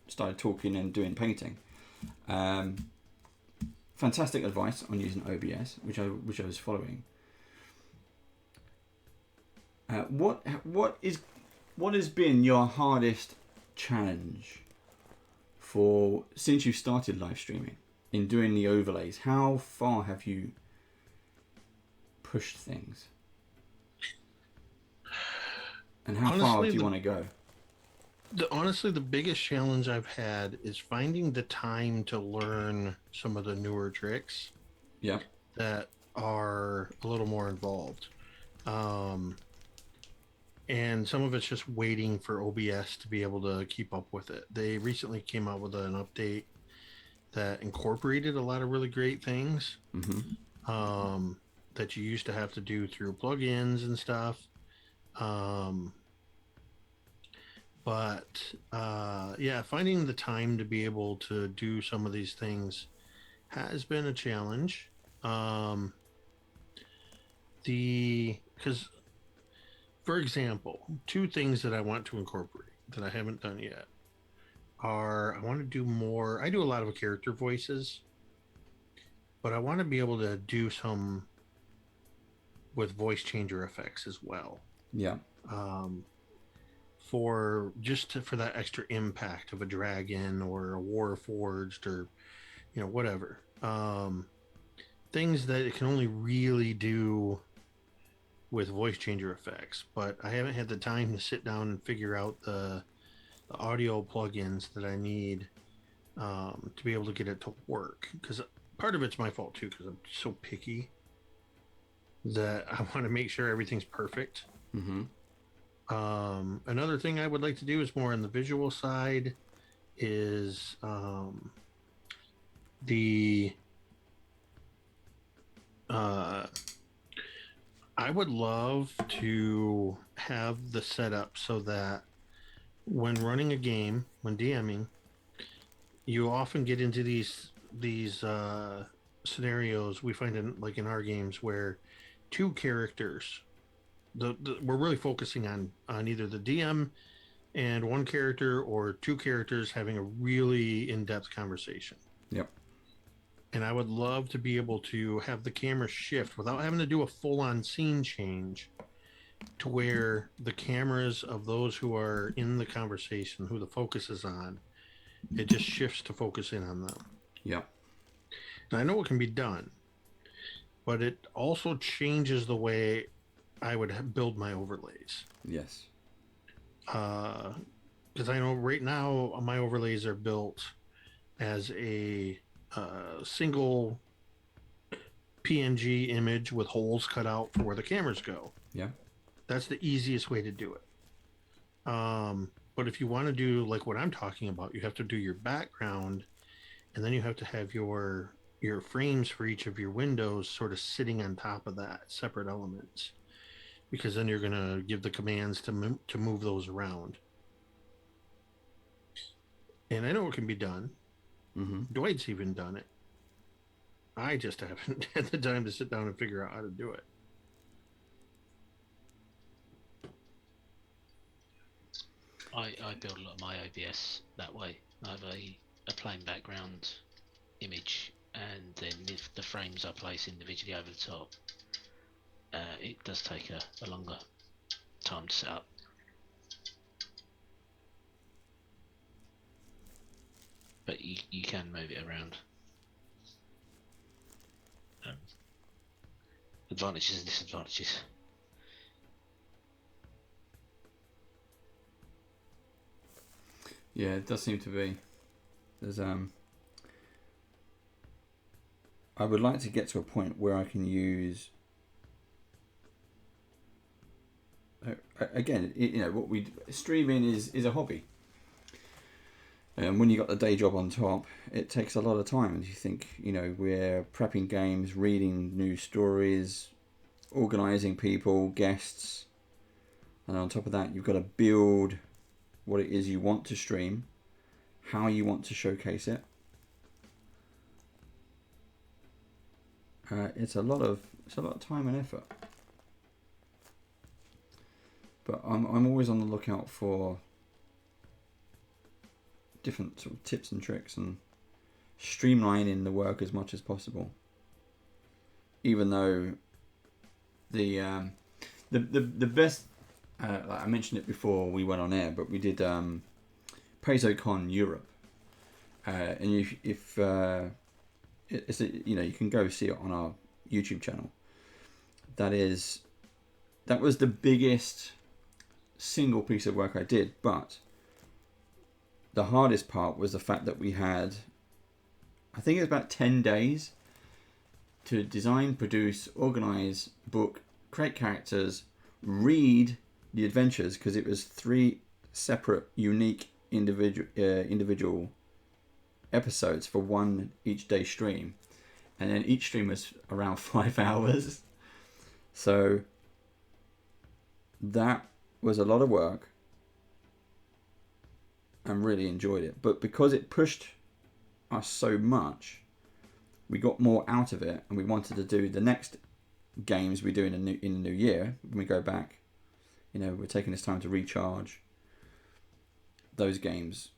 started talking and doing painting. Fantastic advice on using OBS, which I was following. What has been your hardest challenge since you started live streaming in doing the overlays? How far have you pushed things? And how far do you want to go? Honestly, the biggest challenge I've had is finding the time to learn some of the newer tricks. Yeah. That are a little more involved. And some of it's just waiting for OBS to be able to keep up with it. They recently came out with an update that incorporated a lot of really great things that you used to have to do through plugins and stuff. Finding the time to be able to do some of these things has been a challenge. Because, for example, two things that I want to incorporate that I haven't done yet are I want to do more. I do a lot of character voices, but I want to be able to do some with voice changer effects as well. Yeah. For that extra impact of a dragon or a warforged or whatever. Things that it can only really do with voice changer effects, but I haven't had the time to sit down and figure out the audio plugins that I need to be able to get it to work. Because part of it's my fault too, because I'm so picky that I want to make sure everything's perfect. Another thing I would like to do is more on the visual side is I would love to have the setup so that when running a game, when DMing, you often get into these scenarios we find in our games where two characters, we're really focusing on either the DM and one character or two characters having a really in-depth conversation. Yep. And I would love to be able to have the camera shift without having to do a full-on scene change to where the cameras of those who are in the conversation, who the focus is on, it just shifts to focus in on them. Yep. And I know it can be done, but it also changes the way I would build my overlays. Yes. Because I know right now my overlays are built as a single PNG image with holes cut out for where the cameras go. Yeah. That's the easiest way to do it. But if you want to do like what I'm talking about, you have to do your background, and then you have to have your frames for each of your windows sort of sitting on top of that, separate elements, because then you're going to give the commands to move those around. And I know it can be done. Mm-hmm. Dwight's even done it. I just haven't had the time to sit down and figure out how to do it. I build a lot of my OBS that way. I have a plain background image, and then if the frames I place individually over the top, it does take a longer time to set up. But you can move it around. Advantages and disadvantages. Yeah, it does seem to be. There's I would like to get to a point where I can use. Again, what we streaming is a hobby. And when you got the day job on top, it takes a lot of time. And you think, we're prepping games, reading news stories, organising people, guests, and on top of that, you've got to build what it is you want to stream, how you want to showcase it. It's a lot of time and effort. But I'm always on the lookout for different sort of tips and tricks and streamlining the work as much as possible. Even though the best, like I mentioned it before we went on air, but we did PaizoCon Europe, and if it's you can go see it on our YouTube channel. That was the biggest single piece of work I did, but the hardest part was the fact that we had, I think it was about 10 days to design, produce, organize, book, create characters, read the adventures, because it was 3 separate, unique individual episodes for one each day stream, and then each stream was around 5 hours. So that was a lot of work. And really enjoyed it, but because it pushed us so much, we got more out of it, and we wanted to do the next games we do in the new year when we go back. We're taking this time to recharge those games.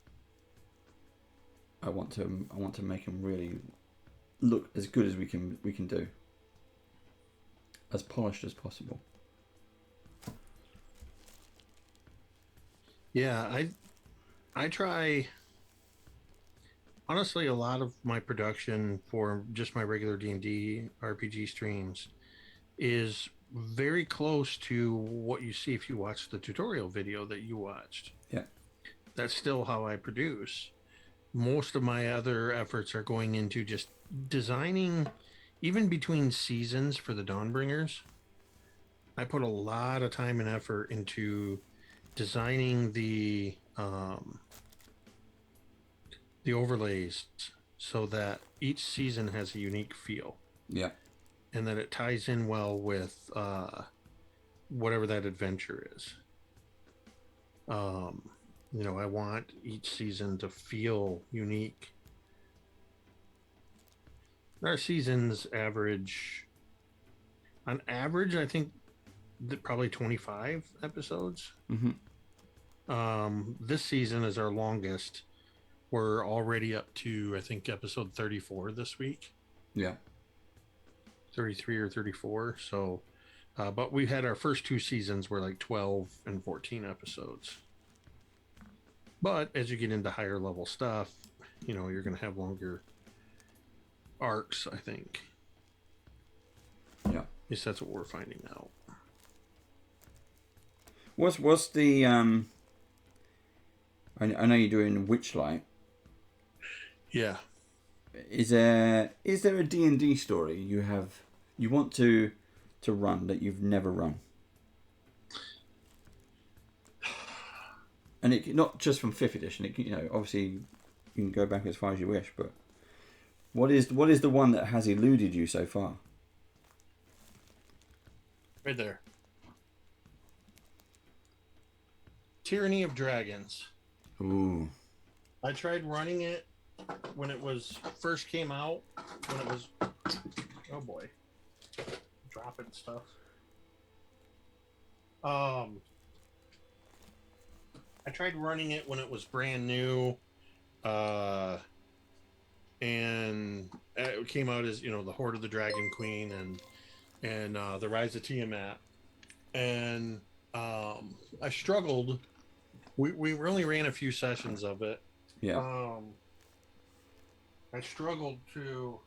I want to make them really look as good as we can do, as polished as possible. Yeah, I try, honestly, a lot of my production for just my regular D&D RPG streams is very close to what you see if you watch the tutorial video that you watched. Yeah. That's still how I produce. Most of my other efforts are going into just designing, even between seasons for the Dawnbringers. I put a lot of time and effort into designing the overlays so that each season has a unique feel. Yeah. And that it ties in well with whatever that adventure is. I want each season to feel unique. Our seasons on average, I think probably 25 episodes. Mm-hmm. This season is our longest. We're already up to, I think, episode 34 this week. Yeah. 33 or 34. So, but we had our first 2 seasons were like 12 and 14 episodes. But as you get into higher level stuff, you're going to have longer arcs, I think. Yeah. At least that's what we're finding out. What's the I know you're doing Witchlight. Yeah. Is there a D&D story you want to run that you've never run? And it not just from 5th edition. It, obviously you can go back as far as you wish, but what is the one that has eluded you so far? Right there. Tyranny of Dragons. Ooh. I tried running it when it was first came out. When it was, oh boy, dropping stuff. I tried running it when it was brand new, and it came out as the Horde of the Dragon Queen and the Rise of Tiamat, and I struggled. We only ran a few sessions of it. Yeah. I struggled to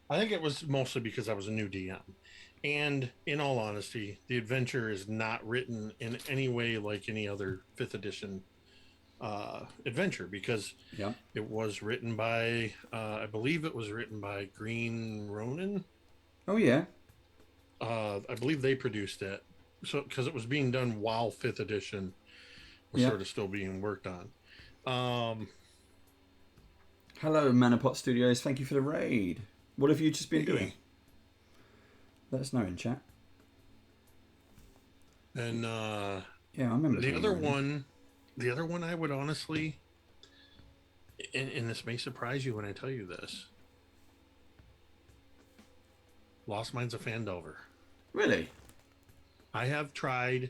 I think it was mostly because I was a new DM. And in all honesty, the adventure is not written in any way like any other 5th edition adventure, because it was written by I believe it was written by Grin. Oh yeah. I believe they produced it. So because it was being done while 5th edition was sort of still being worked on. Hello, Manapot Studios. Thank you for the raid. What have you just been doing? Let us know in chat. And yeah, I remember the other one I would honestly, and this may surprise you when I tell you this, Lost Mines of Fandover. Really? I have tried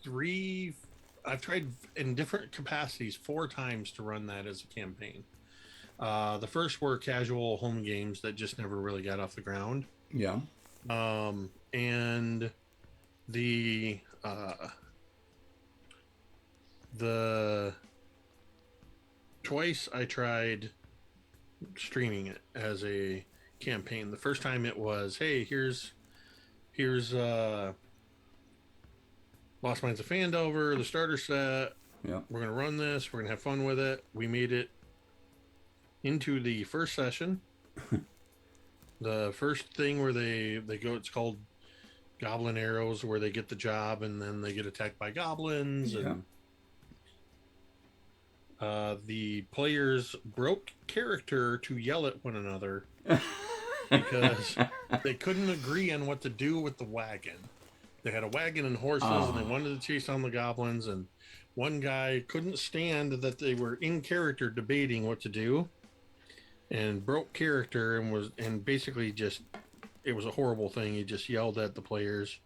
in different capacities 4 times to run that as a campaign. The first were casual home games that just never really got off the ground. Yeah. And the twice I tried streaming it as a campaign. The first time it was, hey, here's Lost Mines of Fandover, the starter set. Yeah. We're gonna run this. We're gonna have fun with it. We made it into the first session. The first thing where they go, it's called Goblin Arrows, where they get the job and then they get attacked by goblins. Yeah. And the players broke character to yell at one another because they couldn't agree on what to do with the wagon. They had a wagon and horses, and they wanted to chase down the goblins, and one guy couldn't stand that they were in character debating what to do, and broke character and basically just, it was a horrible thing. He just yelled at the players,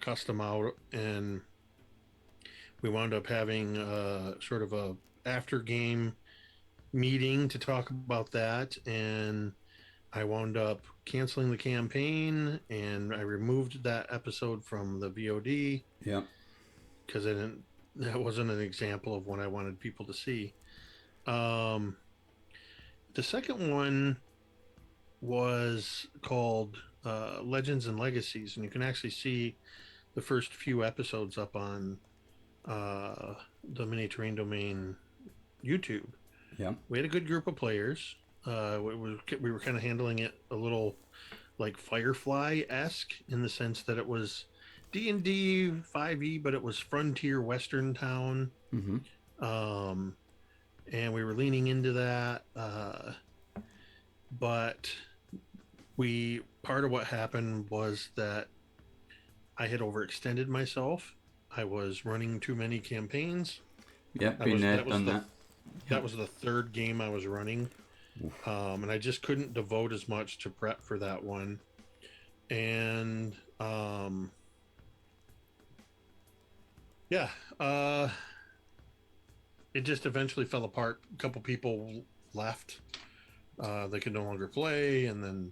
cussed them out, and we wound up having sort of a after game meeting to talk about that, and I wound up canceling the campaign, and I removed that episode from the VOD. Yeah. Because that wasn't an example of what I wanted people to see. The second one was called Legends and Legacies, and you can actually see the first few episodes up on the Mini Terrain Domain YouTube. Yeah. We had a good group of players. We were kind of handling it a little like Firefly-esque in the sense that it was D&D 5e, but it was frontier western town. Mm-hmm. And we were leaning into that. But part of what happened was that I had overextended myself. I was running too many campaigns. Yeah, been there, done that. That was the third game I was running. And I just couldn't devote as much to prep for that one. And it just eventually fell apart. A couple people left. They could no longer play, and then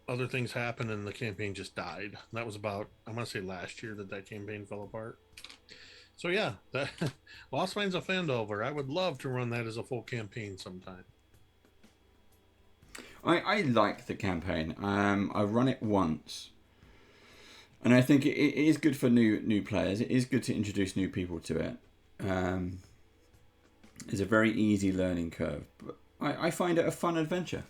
other things happened, and the campaign just died. That was about, I'm going to say last year that campaign fell apart. So yeah, that Lost Mines of Fandover. I would love to run that as a full campaign sometime. I like the campaign. I've run it once. And I think it is good for new players. It is good to introduce new people to it. It's a very easy learning curve. But I find it a fun adventure.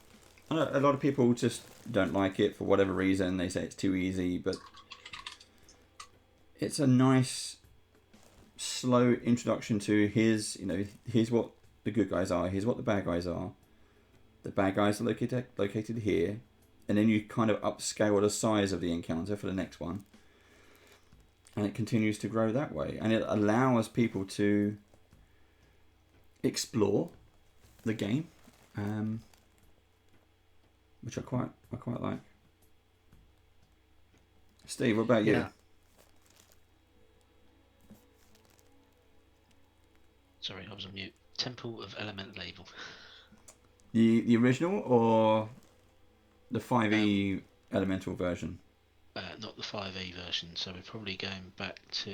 I know a lot of people just don't like it for whatever reason. They say it's too easy, but it's a nice, slow introduction to here's what the good guys are, here's what the bad guys are. The bad guys are located here. And then you kind of upscale the size of the encounter for the next one. And it continues to grow that way. And it allows people to explore the game, which I quite like. Steve, what about you? Yeah. Sorry, I was on mute. Temple of Elemental Evil. The original or the 5e elemental version? Not the 5e version, so we're probably going back to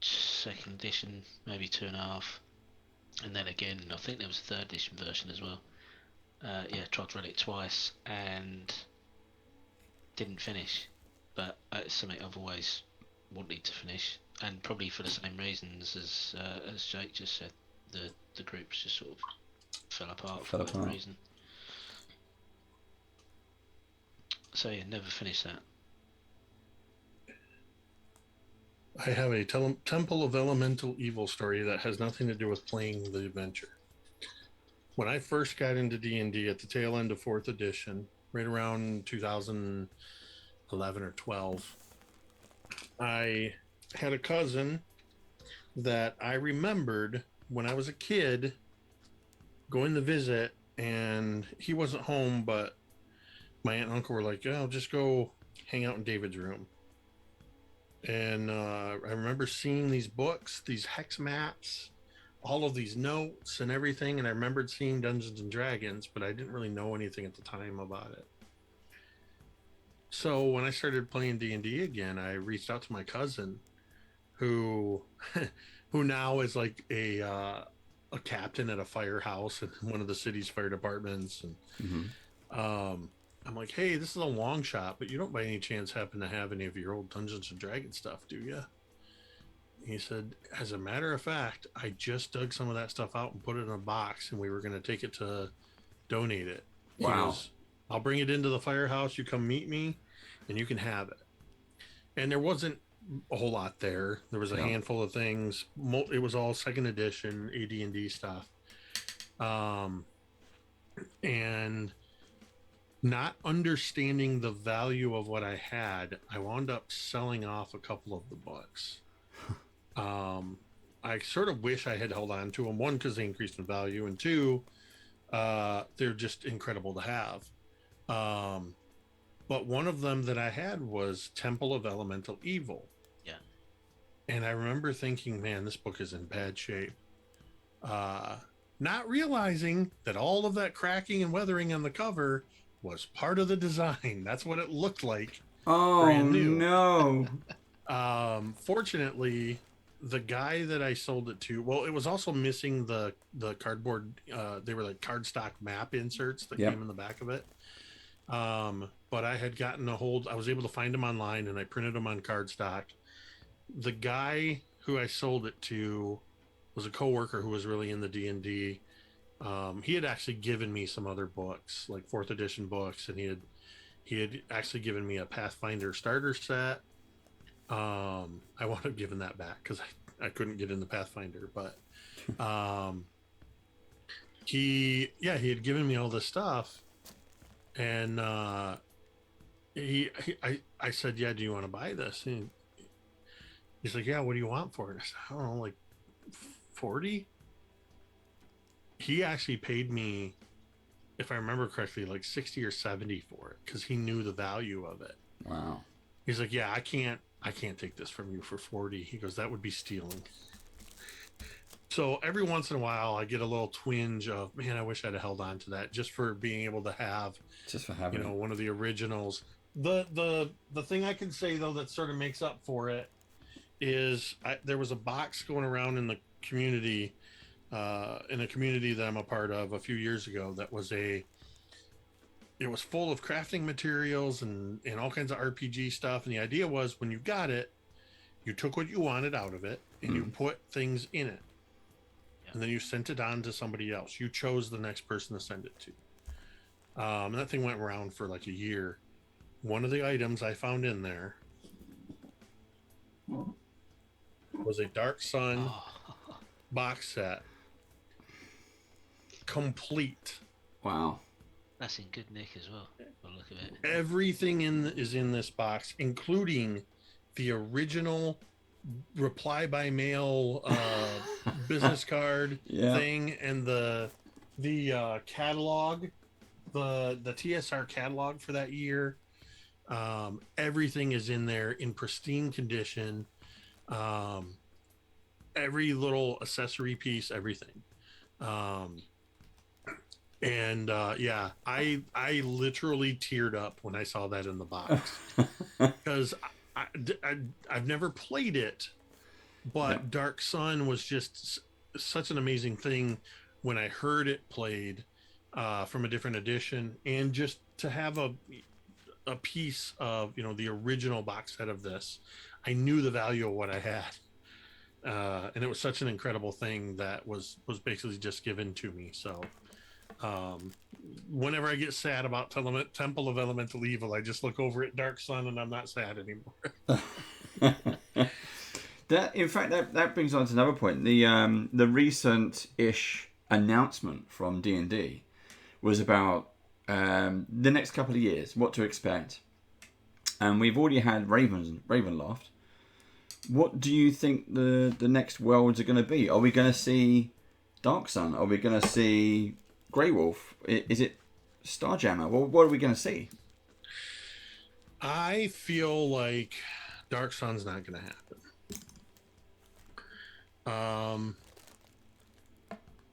2nd edition, maybe 2.5. And then again, I think there was a 3rd edition version as well. Tried to run it twice and didn't finish. But it's something I've always wanted to finish, and probably for the same reasons as Jake just said. The groups just sort of fell apart for whatever reason. So yeah, never finished that. I have a Temple of Elemental Evil story that has nothing to do with playing the adventure. When I first got into D&D at the tail end of 4th edition, right around 2011 or 12, I had a cousin that I remembered when I was a kid going to visit, and he wasn't home, but my aunt and uncle were like, "Oh, just go hang out in David's room." And I remember seeing these books, these hex maps, all of these notes and everything. And I remembered seeing Dungeons and Dragons, but I didn't really know anything at the time about it. So when I started playing D&D again, I reached out to my cousin, who now is like a captain at a firehouse in one of the city's fire departments. And I'm like, "Hey, this is a long shot, but you don't by any chance happen to have any of your old Dungeons and Dragons stuff, do you?" He said, "As a matter of fact, I just dug some of that stuff out and put it in a box, and we were going to take it to donate it." Wow. He goes, "I'll bring it into the firehouse. You come meet me, and you can have it." And there wasn't a whole lot there. There was a handful of things. It was all 2nd edition AD&D stuff. And not understanding the value of what I had, I wound up selling off a couple of the books. I sort of wish I had held on to them. One, because they increased in value, and two, they're just incredible to have. But one of them that I had was Temple of Elemental Evil. Yeah. And I remember thinking, man, this book is in bad shape. Not realizing that all of that cracking and weathering on the cover was part of the design. That's what it looked like. Oh, brand new. No. Fortunately, the guy that I sold it to, well, it was also missing the cardboard. They were like cardstock map inserts that came in the back of it. But I had gotten a hold. I was able to find them online, and I printed them on cardstock. The guy who I sold it to was a coworker who was really in the D&D. He had actually given me some other books, like 4th edition books, and he had actually given me a Pathfinder starter set. I wound up giving that back because I couldn't get into Pathfinder, but he had given me all this stuff, and I said, "Yeah, do you want to buy this?" And he's like, "Yeah, what do you want for it?" I said, "I don't know, like 40." He actually paid me, if I remember correctly, like 60 or 70 for it, because he knew the value of it. Wow. He's like, "Yeah, I can't take this from you for 40. He goes, "That would be stealing." So every once in a while, I get a little twinge of, man, I wish I'd have held on to that, just for being able to have, just for having, one of the originals. The thing I can say though that sort of makes up for it is there was a box going around in the community, in a community that I'm a part of, a few years ago, that was it it was full of crafting materials and all kinds of RPG stuff. And the idea was when you got it, you took what you wanted out of it and you put things in it. And then you sent it on to somebody else. You chose the next person to send it to. And that thing went around for like a year. One of the items I found in there was a Dark Sun box set. Complete. Wow. That's in good nick as well. By the look of it. Everything is in this box, including the original reply by mail business card thing and the catalog, the TSR catalog for that year. Everything is in there in pristine condition. Every little accessory piece, everything. I literally teared up when I saw that in the box because I've never played it, but Dark Sun was just such an amazing thing when I heard it played from a different edition, and just to have a piece of the original box set of this, I knew the value of what I had, and it was such an incredible thing that was basically just given to me. So whenever I get sad about Temple of Elemental Evil, I just look over at Dark Sun and I'm not sad anymore. That brings on to another point. The recent-ish announcement from D&D was about the next couple of years, what to expect. And we've already had Ravenloft. What do you think the next worlds are going to be? Are we going to see Dark Sun? Are we going to see Grey Wolf? Is it Starjammer? Well, what are we going to see? I feel like Dark Sun's not going to happen.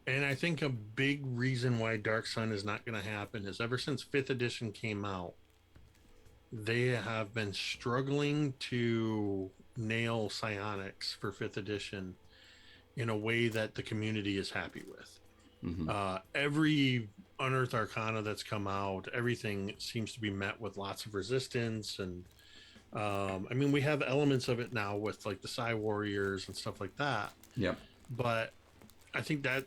And I think a big reason why Dark Sun is not going to happen is ever since 5th edition came out, they have been struggling to nail psionics for 5th edition in a way that the community is happy with. Every Unearthed Arcana that's come out, everything seems to be met with lots of resistance, and I mean, we have elements of it now with like the Psi Warriors and stuff like that. Yeah. But I think that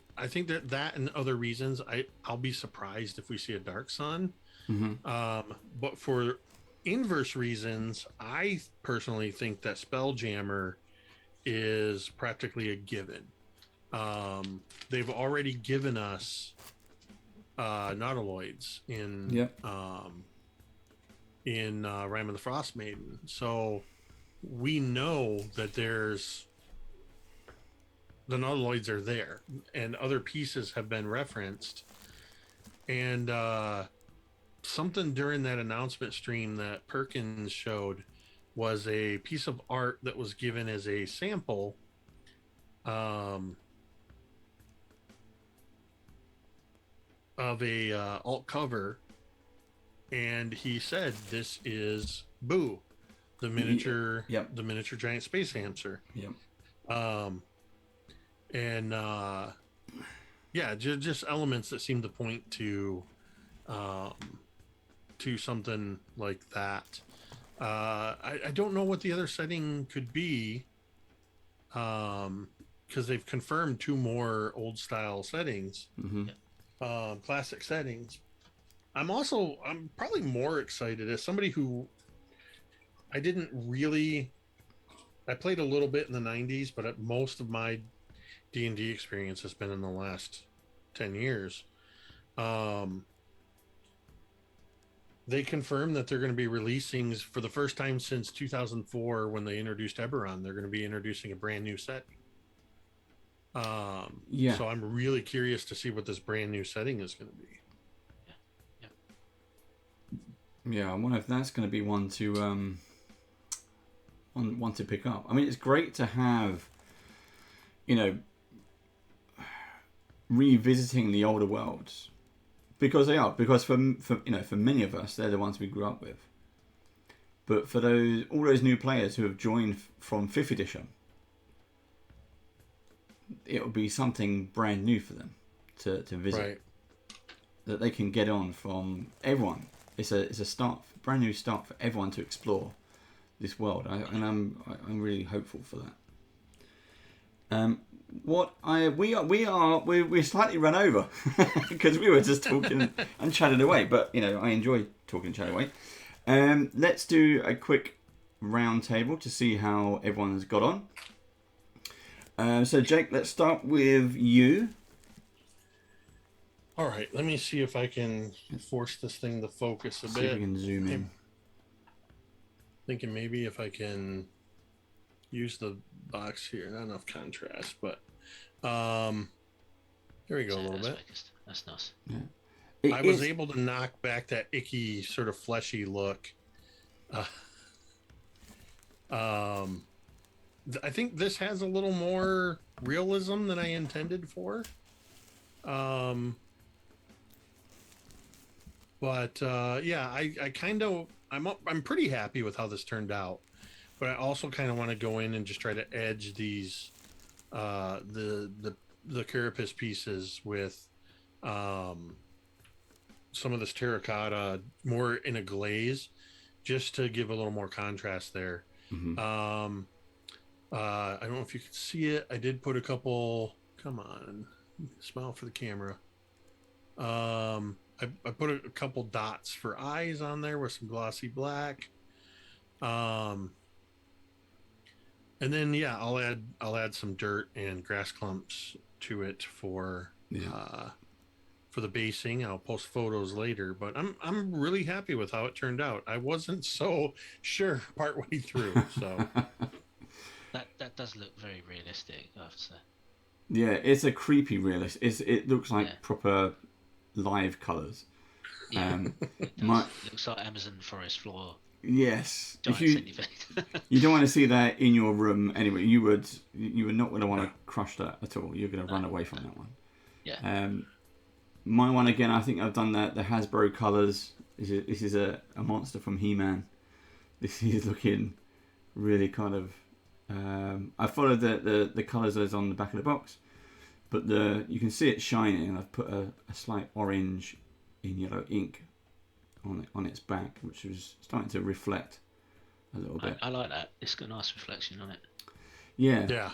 and other reasons, I'll be surprised if we see a Dark Sun. But for inverse reasons, I personally think that Spelljammer is practically a given. They've already given us Nautiloids in Ram of the Frost Maiden, so we know that there's the Nautiloids are there, and other pieces have been referenced. And something during that announcement stream that Perkins showed was a piece of art that was given as a sample of a alt cover, and he said this is Boo, the miniature the miniature giant space hamster. Just elements that seem to point to something like that. I don't know what the other setting could be, because they've confirmed 2 more old style settings, classic settings. I'm probably more excited as somebody who I played a little bit in the 90s, but most of my D&D experience has been in the last 10 years. They confirmed that they're going to be releasing, for the first time since 2004 when they introduced Eberron, they're going to be introducing a brand new setting. So I'm really curious to see what this brand new setting is going to be. I wonder if that's going to be one to pick up. I mean, it's great to have, revisiting the older worlds, because for many of us, they're the ones we grew up with. But for all those new players who have joined from 5th edition, it will be something brand new for them to visit. Right. that they can get on from everyone. It's a start, brand new start for everyone to explore this world, and I'm really hopeful for that. We're slightly run over because we were just talking and chatting away, but I enjoy talking and chatting away. Let's do a quick round table to see how everyone's got on. So Jake, let's start with you. All right, let me see if I can force this thing to focus a See bit. if we can zoom in. Thinking maybe if I can use the box here, not enough contrast, but there we go, a little bit. Focused. That's nice. Yeah. I was able to knock back that icky sort of fleshy look. I think this has a little more realism than I intended for. But yeah, I kind of I'm pretty happy with how this turned out, but I also kind of want to go in and just try to edge these the carapace pieces with some of this terracotta more in a glaze, just to give a little more contrast there. Mm-hmm. I don't know if you can see it. I did put a couple. Come on, smile for the camera. I put a couple dots for eyes on there with some glossy black. And then yeah, I'll add some dirt and grass clumps to it for the basing. I'll post photos later, but I'm really happy with how it turned out. I wasn't so sure partway through, so that does look very realistic, I have to say. Yeah, it's a creepy realist. It looks like proper live colours. Yeah, it looks like Amazon forest floor. Yes, if you don't want to see that in your room anyway, you would not going to want to crush that at all. You're going to run away from that one. Yeah. My one again, I think I've done the Hasbro colours. This is a monster from He-Man. This is looking really kind of. I followed the colours that's on the back of the box, but you can see it shining, and I've put a slight orange in yellow ink on its back, which was starting to reflect a little bit. I like that. It's got a nice reflection on it. Yeah. Yeah.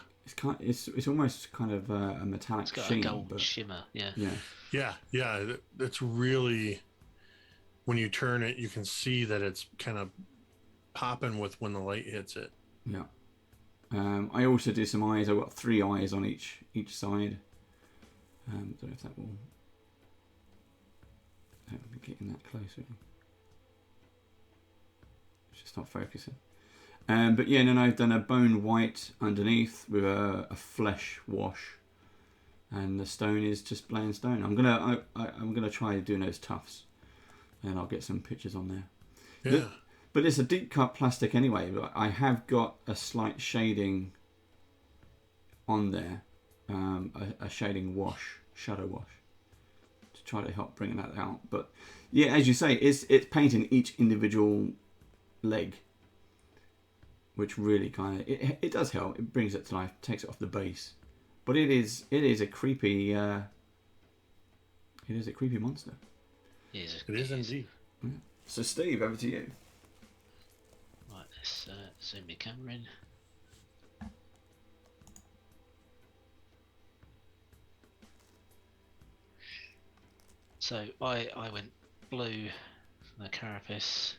It's almost kind of a metallic it's got sheen, a gold shimmer. Yeah. It's really, when you turn it, you can see that it's kind of popping with when the light hits it. Yeah. I also did some eyes. I've got 3 eyes on each side. Don't know if that will. I'm getting that closer. It's just not focusing. But yeah, then I've done a bone white underneath with a flesh wash, and the stone is just plain stone. I'm gonna try doing those tufts, and I'll get some pictures on there. Yeah. But it's a deep cut plastic anyway. But I have got a slight shading on there, a shading wash, shadow wash, to try to help bring that out. But yeah, as you say, it's painting each individual leg, which really kind of it does help. It brings it to life, takes it off the base. But it is a creepy monster. It is indeed. Yeah. So Steve, over to you. Right, let's zoom the camera in. So I went blue for the carapace,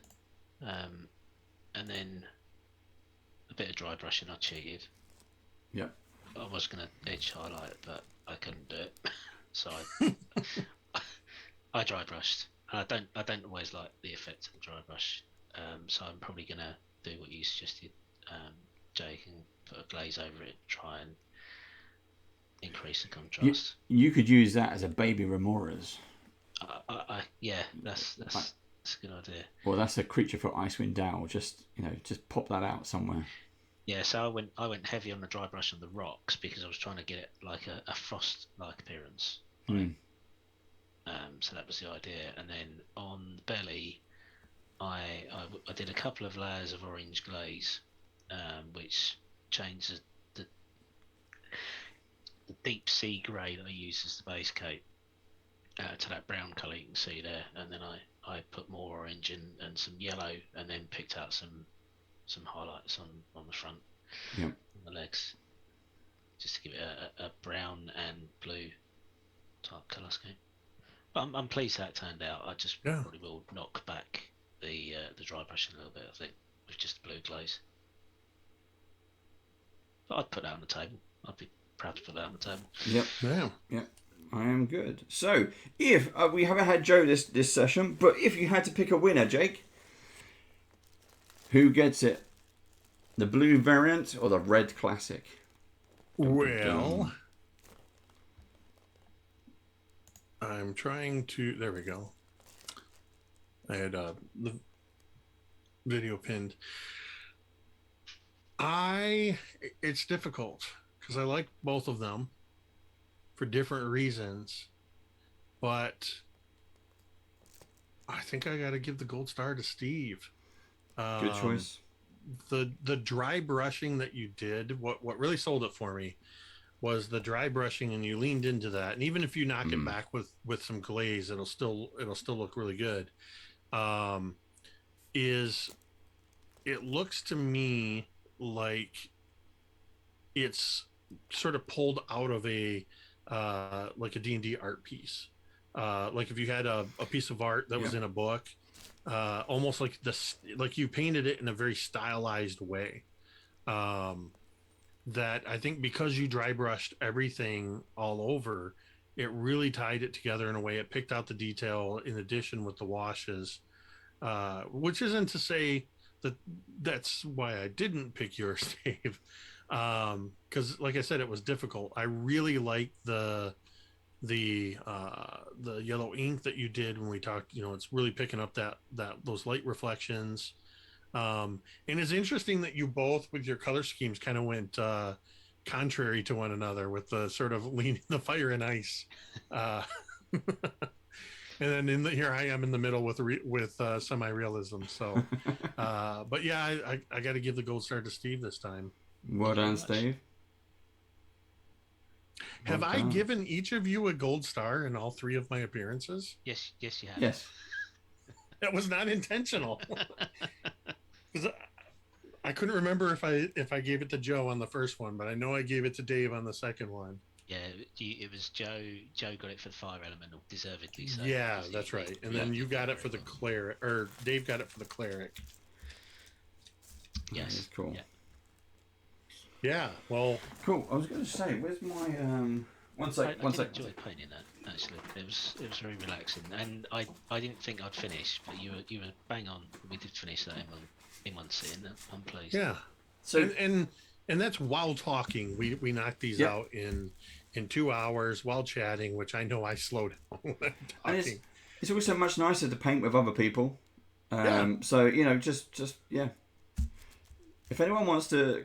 and then a bit of dry brushing. I cheated. Yeah. I was gonna edge highlight, but I couldn't do it, so I dry brushed. I don't always like the effect of the dry brush, so I'm probably gonna do what you suggested, Jake, and put a glaze over it, try and increase the contrast. You could use that as a baby remoras. Yeah, that's a good idea. Well, that's a creature for Icewind Dale. Just pop that out somewhere. Yeah, so I went heavy on the dry brush on the rocks because I was trying to get it like a frost-like appearance. Mm. So that was the idea, and then on the belly, I did a couple of layers of orange glaze, which changes the deep sea grey that I use as the base coat. to that brown colour you can see there, and then I put more orange and some yellow, and then picked out some highlights on the front, Yep. on the legs, just to give it a brown and blue type colour scheme. But I'm pleased how it turned out. I just probably will knock back the dry brushing a little bit, I think, with just the blue glaze. But I'd put that on the table. I'd be proud to put that on the table. Yep. Yeah. Yep. I am good. So, if we haven't had Joe this session, but if you had to pick a winner, Jake, who gets it? The blue variant or the red classic? Well, I'm trying to. There we go. I had the video pinned. It's difficult because I like both of them for different reasons, but I think I got to give the gold star to Steve. Good choice. The dry brushing that you did, what really sold it for me was the dry brushing, and you leaned into that. And even if you knock it back with some glaze, it'll still look really good. It looks to me like it's sort of pulled out of a like a D&D art piece. Like if you had a piece of art that was in a book, almost like like you painted it in a very stylized way. That I think because you dry brushed everything all over, it really tied it together in a way. It picked out the detail in addition with the washes, which isn't to say that's why I didn't pick yours, Dave. Because like I said, it was difficult. I really like the yellow ink that you did when we talked. It's really picking up those light reflections. And it's interesting that you both, with your color schemes, kind of went contrary to one another with the sort of leaning the fire and ice. And then here I am in the middle with semi-realism. So, but yeah, I got to give the gold star to Steve this time. Well done, Steve. Have I given each of you a gold star in all three of my appearances? Yes, you have. Yes. That was not intentional. Because I couldn't remember if I gave it to Joe on the first one, but I know I gave it to Dave on the second one. Yeah, it was Joe. Joe got it for the fire elemental, deservedly so. Yeah, that's right. And then you got it for the cleric, or Dave got it for the cleric. Yes. That's cool. Yeah. Well. Cool. I was going to say, where's my one sec. I did enjoy painting that. Actually, it was very relaxing, and I didn't think I'd finish, but you were bang on. We did finish that in one sitting. I'm pleased. Yeah. So and that's while talking. We knocked these out in 2 hours while chatting, which I know I slowed down when I'm talking. It's also much nicer to paint with other people. So just if anyone wants to,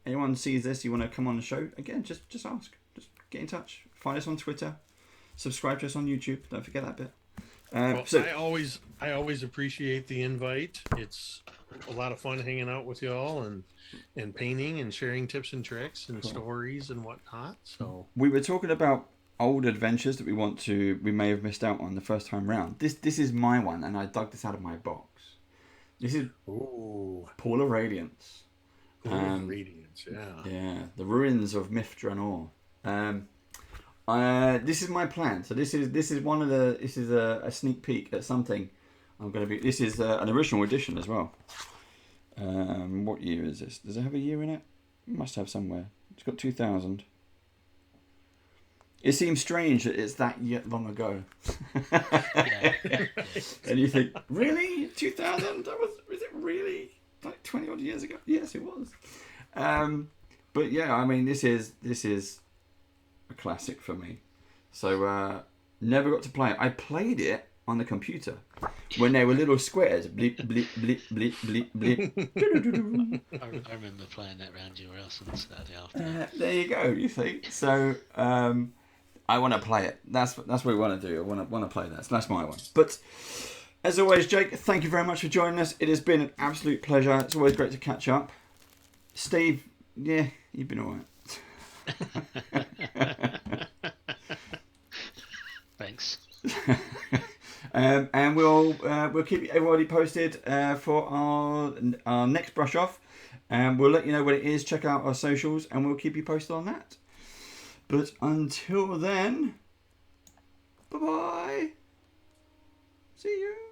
anyone sees this, you want to come on the show again, just ask, just get in touch. Find us on Twitter, subscribe to us on YouTube. Don't forget that bit. I always appreciate the invite. It's a lot of fun hanging out with y'all and painting and sharing tips and tricks and stories and whatnot. So we were talking about old adventures that we may have missed out on the first time round. This is my one, and I dug this out of my box. This is Pool of Radiance. Radiance, yeah, the ruins of Mithranor. This is my plan. So this is one of the. This is a sneak peek at something. I'm going to be. This is an original edition as well. What year is this? Does it have a year in it? It must have somewhere. It's got 2000. It seems strange that it's that yet long ago. And you think, really? 2000? Was it really like 20 odd years ago? Yes, it was. But yeah, I mean, this is a classic for me. So never got to play it. I played it on the computer when they were little squares. Bleep, bleep, bleep, bleep, bleep, bleep. I remember playing that round your house on Saturday afternoon. There you go. You see. So I want to play it. That's what we want to do. I want to play that. So that's my one. But as always, Jake, thank you very much for joining us. It has been an absolute pleasure. It's always great to catch up. Steve, yeah, you've been all right. Thanks. And we'll keep everybody posted for our next brush off, and we'll let you know what it is. Check out our socials, and we'll keep you posted on that. But until then, bye bye. See you.